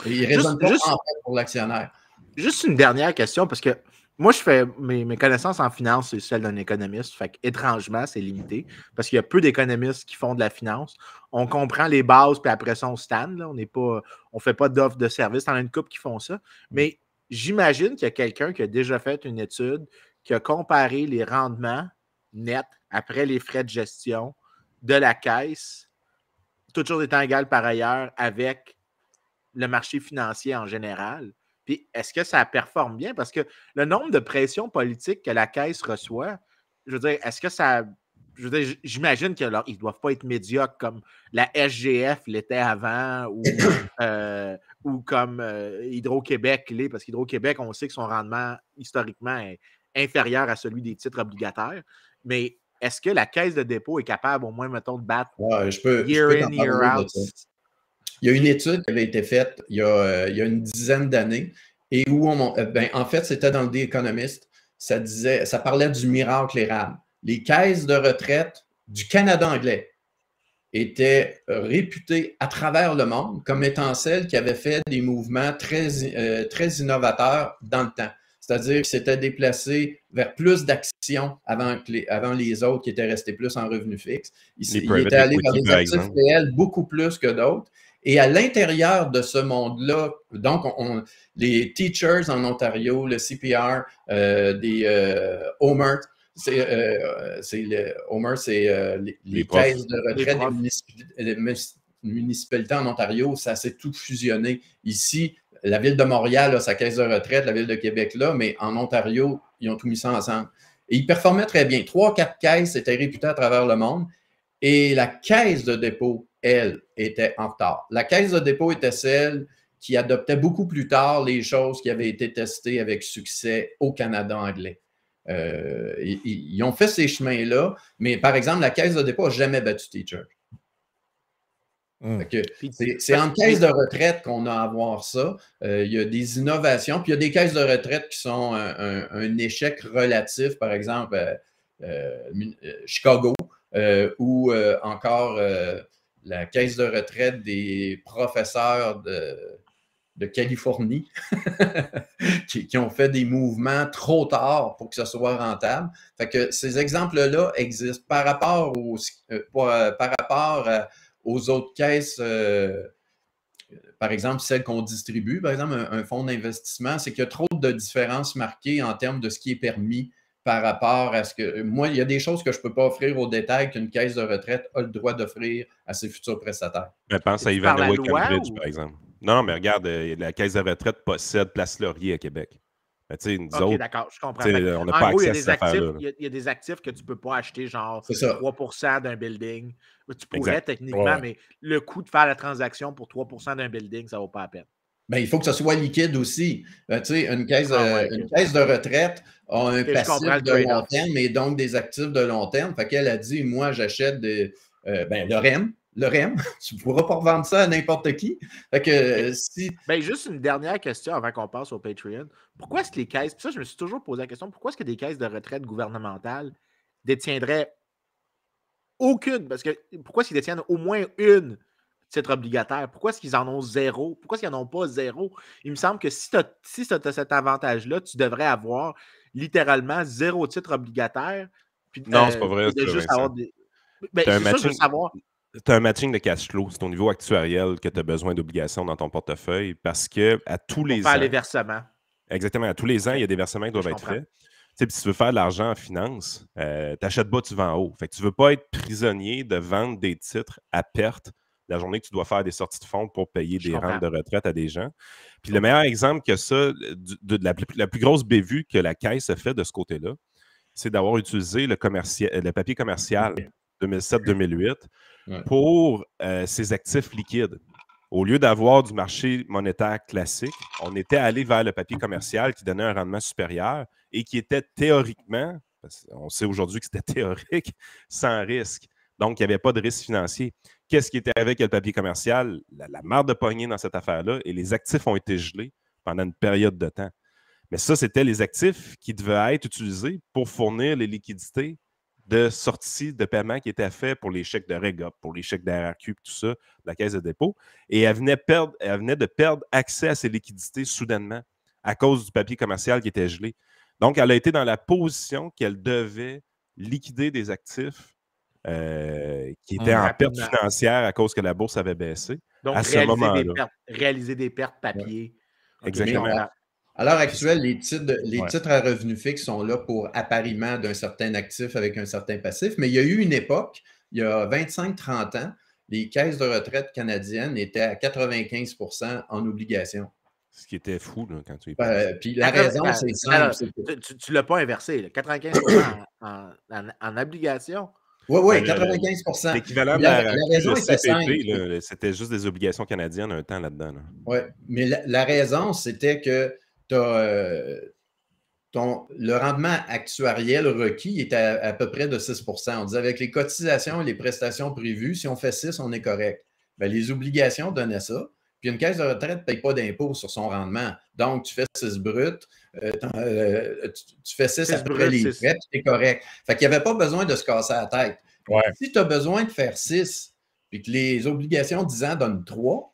Et il ne raisonne pas en fait pour l'actionnaire. Juste une dernière question, parce que moi, je fais mes connaissances en finance, c'est celles d'un économiste. Fait qu'étrangement, c'est limité, parce qu'il y a peu d'économistes qui font de la finance. On comprend les bases, puis après ça, on stand. Là. On ne fait pas d'offre de service. On a une couple qui font ça. Mais j'imagine qu'il y a quelqu'un qui a déjà fait une étude qui a comparé les rendements nets après les frais de gestion de la caisse, toutes choses étant égales par ailleurs, avec le marché financier en général. Puis est-ce que ça performe bien? Parce que le nombre de pressions politiques que la Caisse reçoit, je veux dire, est-ce que ça... Je veux dire, j'imagine qu'ils ne doivent pas être médiocres comme la SGF l'était avant ou comme Hydro-Québec l'est, parce qu'Hydro-Québec, on sait que son rendement, historiquement, est inférieur à celui des titres obligataires. Mais est-ce que la Caisse de dépôt est capable, au moins, mettons, de battre year in, year out? Il y a une étude qui avait été faite il y a une dizaine d'années et où en fait, c'était dans le The Economist. Ça parlait du miracle érable. Les caisses de retraite du Canada anglais étaient réputées à travers le monde comme étant celles qui avaient fait des mouvements très innovateurs dans le temps. C'est-à-dire qu'ils s'étaient déplacés vers plus d'actions avant les autres qui étaient restés plus en revenu fixe. Ils étaient allés vers des actifs réels beaucoup plus que d'autres. Et à l'intérieur de ce monde-là, donc, les teachers en Ontario, le CPR, des Homer, Homer, c'est les caisses de retraite des municipalités en Ontario, ça s'est tout fusionné. Ici, la ville de Montréal a sa caisse de retraite, la ville de Québec là, mais en Ontario, ils ont tout mis ça ensemble. Et ils performaient très bien. 3-4 caisses étaient réputées à travers le monde. Et la caisse de dépôt, elle, était en retard. La caisse de dépôt était celle qui adoptait beaucoup plus tard les choses qui avaient été testées avec succès au Canada anglais. Ils ont fait ces chemins-là, mais par exemple, la caisse de dépôt n'a jamais battu Teacher. C'est en caisse de retraite qu'on a à voir ça. Il y a des innovations, puis il y a des caisses de retraite qui sont un échec relatif, par exemple Chicago, ou encore la caisse de retraite des professeurs de Californie qui ont fait des mouvements trop tard pour que ce soit rentable. Fait que ces exemples-là existent par rapport aux autres caisses, par exemple, celles qu'on distribue, par exemple, un fonds d'investissement, c'est qu'il y a trop de différences marquées en termes de ce qui est permis par rapport à ce que... Moi, il y a des choses que je ne peux pas offrir au détail qu'une caisse de retraite a le droit d'offrir à ses futurs prestataires. Je pense à Ivanhoe Cambridge, par exemple. Non, mais regarde, la caisse de retraite possède Place Laurier à Québec. Nous autres, d'accord, je comprends. On n'a pas accès à cette affaire-là. Il y a des actifs que tu ne peux pas acheter, genre 3% d'un building. Tu pourrais techniquement, mais le coût de faire la transaction pour 3% d'un building, ça ne vaut pas la peine. Bien, il faut que ça soit liquide aussi. Une caisse de retraite a un passif de long terme et donc des actifs de long terme. Fait qu'elle a dit, moi, j'achète le REM, tu ne pourras pas revendre ça à n'importe qui. Fait que juste une dernière question avant qu'on passe au Patreon. Pourquoi est-ce que les caisses, puis ça, je me suis toujours posé la question, pourquoi est-ce que des caisses de retraite gouvernementales détiendraient aucune, parce que pourquoi est-ce qu'ils détiennent au moins une titre obligataire? Pourquoi est-ce qu'ils en ont zéro? Pourquoi est-ce qu'ils n'en ont pas zéro? Il me semble que si tu as cet avantage-là, tu devrais avoir littéralement zéro titre obligataire. Puis, non, c'est pas vrai. De juste avoir des... c'est ça, je veux savoir. Tu as un matching de cash flow. C'est au niveau actuariel que tu as besoin d'obligations dans ton portefeuille parce que à tous les ans. Pour faire les versements. Exactement. À tous les ans, il y a des versements qui doivent être faits. Si tu veux faire de l'argent en finance, tu n'achètes bas, tu vends haut. Fait que tu ne veux pas être prisonnier de vendre des titres à perte la journée que tu dois faire des sorties de fonds pour payer des rentes de retraite à des gens. Puis le meilleur exemple que ça, la plus grosse bévue que la Caisse a fait de ce côté-là, c'est d'avoir utilisé le papier commercial 2007-2008 pour ses actifs liquides. Au lieu d'avoir du marché monétaire classique, on était allé vers le papier commercial qui donnait un rendement supérieur et qui était théoriquement, on sait aujourd'hui que c'était théorique, sans risque. Donc, il n'y avait pas de risque financier. Qu'est-ce qui était avec le papier commercial? La marde de poignée dans cette affaire-là et les actifs ont été gelés pendant une période de temps. Mais ça, c'était les actifs qui devaient être utilisés pour fournir les liquidités de sortie de paiement qui étaient faits pour les chèques de Régop, pour les chèques d'RRQ, tout ça, de la Caisse de dépôt. Et elle venait de perdre accès à ces liquidités soudainement à cause du papier commercial qui était gelé. Donc, elle a été dans la position qu'elle devait liquider des actifs qui étaient en perte financière à cause que la bourse avait baissé. Donc, à ce moment-là. Réaliser des pertes papier. Ouais. Exactement. À l'heure actuelle, les titres à revenus fixes sont là pour appariement d'un certain actif avec un certain passif, mais il y a eu une époque, il y a 25-30 ans, les caisses de retraite canadiennes étaient à 95% en obligations. Ce qui était fou là, quand tu y penses. Puis la raison, c'est simple. Tu ne l'as pas inversé. Là. 95% en obligations. Oui, 95%. L'équivalent de la raison était CPP, c'était juste des obligations canadiennes un temps là-dedans. Là. Oui, mais la raison, c'était que le rendement actuariel requis est à peu près de 6%. On disait avec les cotisations et les prestations prévues, si on fait 6, on est correct. Bien, les obligations donnaient ça. Puis une caisse de retraite ne paye pas d'impôt sur son rendement. Donc, tu fais 6 bruts, tu fais 6 après les frais, tu es correct. Fait qu'il n'y avait pas besoin de se casser la tête. Ouais. Si tu as besoin de faire 6 et que les obligations 10 ans donnent 3,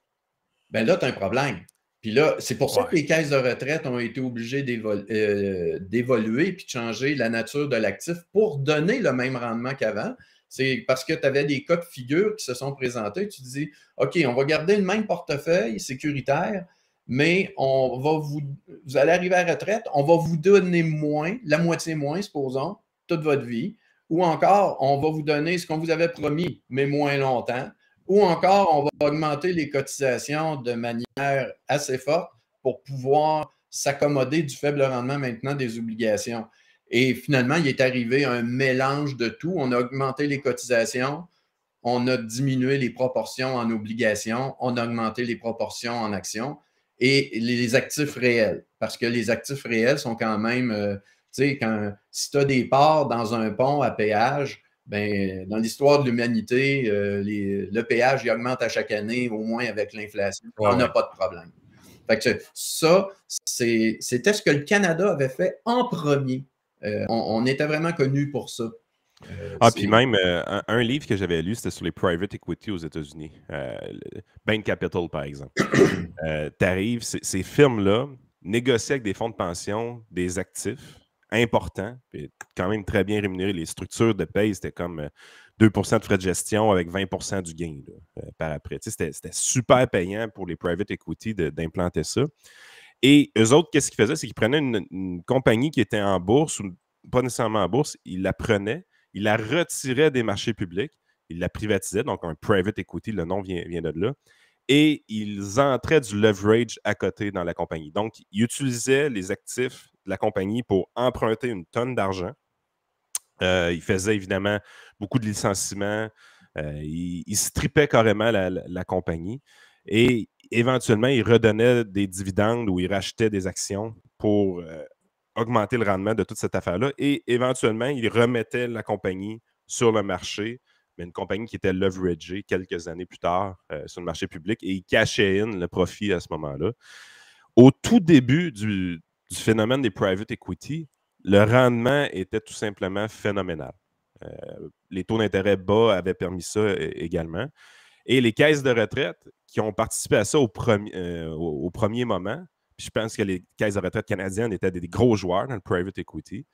bien là, tu as un problème. Puis là, c'est pour ça que les caisses de retraite ont été obligées d'évoluer puis de changer la nature de l'actif pour donner le même rendement qu'avant. C'est parce que tu avais des cas de figure qui se sont présentés. Tu te dis, OK, on va garder le même portefeuille sécuritaire, mais vous allez arriver à la retraite, on va vous donner moins, la moitié moins, supposons, toute votre vie. Ou encore, on va vous donner ce qu'on vous avait promis, mais moins longtemps. Ou encore, on va augmenter les cotisations de manière assez forte pour pouvoir s'accommoder du faible rendement maintenant des obligations. Et finalement, il est arrivé un mélange de tout. On a augmenté les cotisations, on a diminué les proportions en obligations, on a augmenté les proportions en actions et les actifs réels. Parce que les actifs réels sont quand même, si tu as des parts dans un pont à péage, ben, dans l'histoire de l'humanité, le péage il augmente à chaque année, au moins avec l'inflation. On n'a pas de problème. Fait que ça, c'était ce que le Canada avait fait en premier. On était vraiment connu pour ça. Puis même, un livre que j'avais lu, c'était sur les private equity aux États-Unis. Bain Capital, par exemple. T'arrives, ces firmes-là négocient avec des fonds de pension des actifs importants, puis quand même très bien rémunérés. Les structures de paye, c'était comme 2% de frais de gestion avec 20% du gain par après. C'était super payant pour les private equity d'implanter ça. Et eux autres, qu'est-ce qu'ils faisaient? C'est qu'ils prenaient une compagnie qui était en bourse, ou pas nécessairement en bourse, ils la prenaient, ils la retiraient des marchés publics, ils la privatisaient, donc un private equity, le nom vient de là, et ils entraient du leverage à côté dans la compagnie. Donc, ils utilisaient les actifs de la compagnie pour emprunter une tonne d'argent. Ils faisaient évidemment beaucoup de licenciements, ils strippaient carrément la compagnie, et éventuellement, ils redonnaient des dividendes ou ils rachetaient des actions pour augmenter le rendement de toute cette affaire-là. Et éventuellement, ils remettaient la compagnie sur le marché, mais une compagnie qui était leveragée quelques années plus tard sur le marché public, et ils cachaient le profit à ce moment-là. Au tout début du phénomène des private equity, le rendement était tout simplement phénoménal. Les taux d'intérêt bas avaient permis ça également. Et les caisses de retraite qui ont participé à ça au premier moment, puis je pense que les caisses de retraite canadiennes étaient des gros joueurs dans le private equity,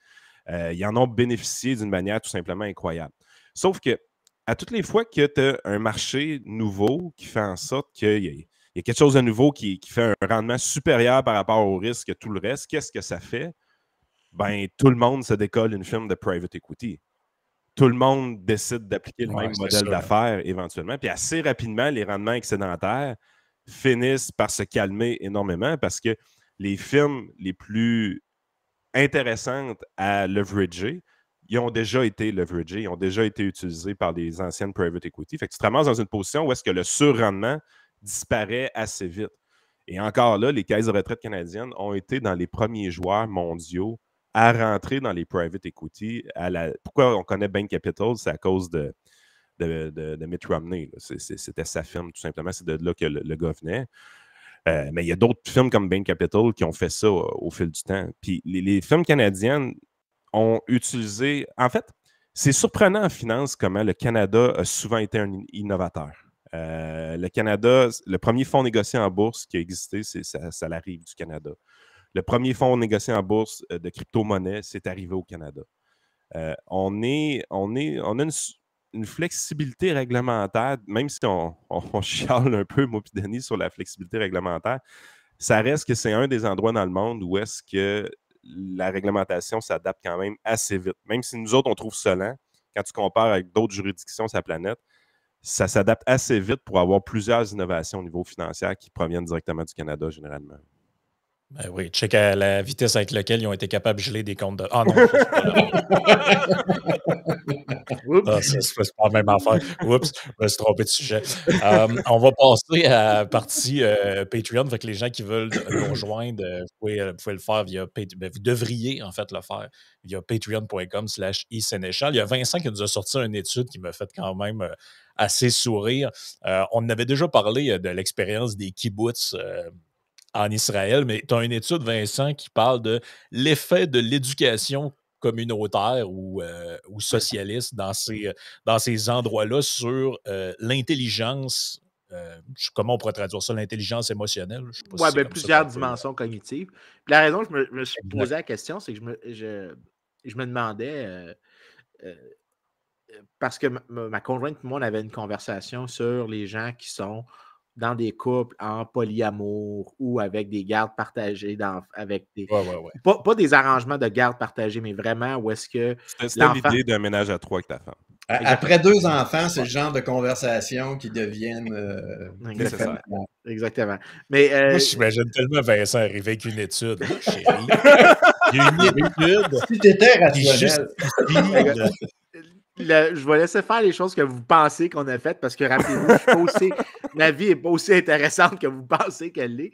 ils en ont bénéficié d'une manière tout simplement incroyable. Sauf que à toutes les fois que tu as un marché nouveau qui fait en sorte qu'il y a quelque chose de nouveau qui fait un rendement supérieur par rapport au risque que tout le reste, qu'est-ce que ça fait? Ben, tout le monde se décolle une firme de private equity. Tout le monde décide d'appliquer le même modèle d'affaires éventuellement. Puis assez rapidement, les rendements excédentaires finissent par se calmer énormément parce que les firmes les plus intéressantes à leverager, ils ont déjà été leveragés, ils ont déjà été utilisés par des anciennes private equity. Fait que tu te ramasses dans une position où est-ce que le surrendement disparaît assez vite. Et encore là, les caisses de retraite canadiennes ont été dans les premiers joueurs mondiaux à rentrer dans les private equity. Pourquoi on connaît Bain Capital? C'est à cause de Mitt Romney. C'était sa firme, tout simplement. C'est de là que le gars venait. Mais il y a d'autres firmes comme Bain Capital qui ont fait ça au fil du temps. Puis les firmes canadiennes ont utilisé... En fait, c'est surprenant en finance comment le Canada a souvent été un innovateur. Le Canada, le premier fonds négocié en bourse qui a existé, ça l'arrive du Canada. Le premier fonds négocié en bourse de crypto-monnaie, c'est arrivé au Canada. On a une flexibilité réglementaire, même si on chiale un peu, moi et Denis, sur la flexibilité réglementaire, ça reste que c'est un des endroits dans le monde où est-ce que la réglementation s'adapte quand même assez vite. Même si nous autres, on trouve ça lent, quand tu compares avec d'autres juridictions sur la planète, ça s'adapte assez vite pour avoir plusieurs innovations au niveau financier qui proviennent directement du Canada, généralement. Ben oui, check à la vitesse avec laquelle ils ont été capables de geler des comptes de... Ah non, c'est pas la même affaire. Oups, je me suis trompé de sujet. On va passer à la partie Patreon. Fait que les gens qui veulent nous rejoindre, vous pouvez le faire via Patreon. Vous devriez en fait le faire via patreon.com/iSénéchal. Il y a Vincent qui nous a sorti une étude qui m'a fait quand même assez sourire. On avait déjà parlé de l'expérience des kibbutz en Israël, mais tu as une étude, Vincent, qui parle de l'effet de l'éducation communautaire ou socialiste dans ces endroits-là sur l'intelligence, comment on pourrait traduire ça, l'intelligence émotionnelle? Oui, bien, plusieurs dimensions cognitives. Puis la raison que je me suis posé la question, c'est que je me demandais, parce que ma conjointe et moi, on avait une conversation sur les gens qui sont dans des couples en polyamour ou avec des gardes partagées, avec des... Pas des arrangements de garde partagés, mais vraiment où est-ce que... C'était l'idée d'un ménage à trois avec ta femme. Après 2 enfants, c'est le genre de conversation qui deviennent... Exactement. Mais, moi, j'imagine tellement Vincent arriver avec une étude. Chérie, il y a une étude... Si t'étais rationnel... Je vais laisser faire les choses que vous pensez qu'on a faites parce que rappelez-vous, ma vie n'est pas aussi intéressante que vous pensez qu'elle l'est.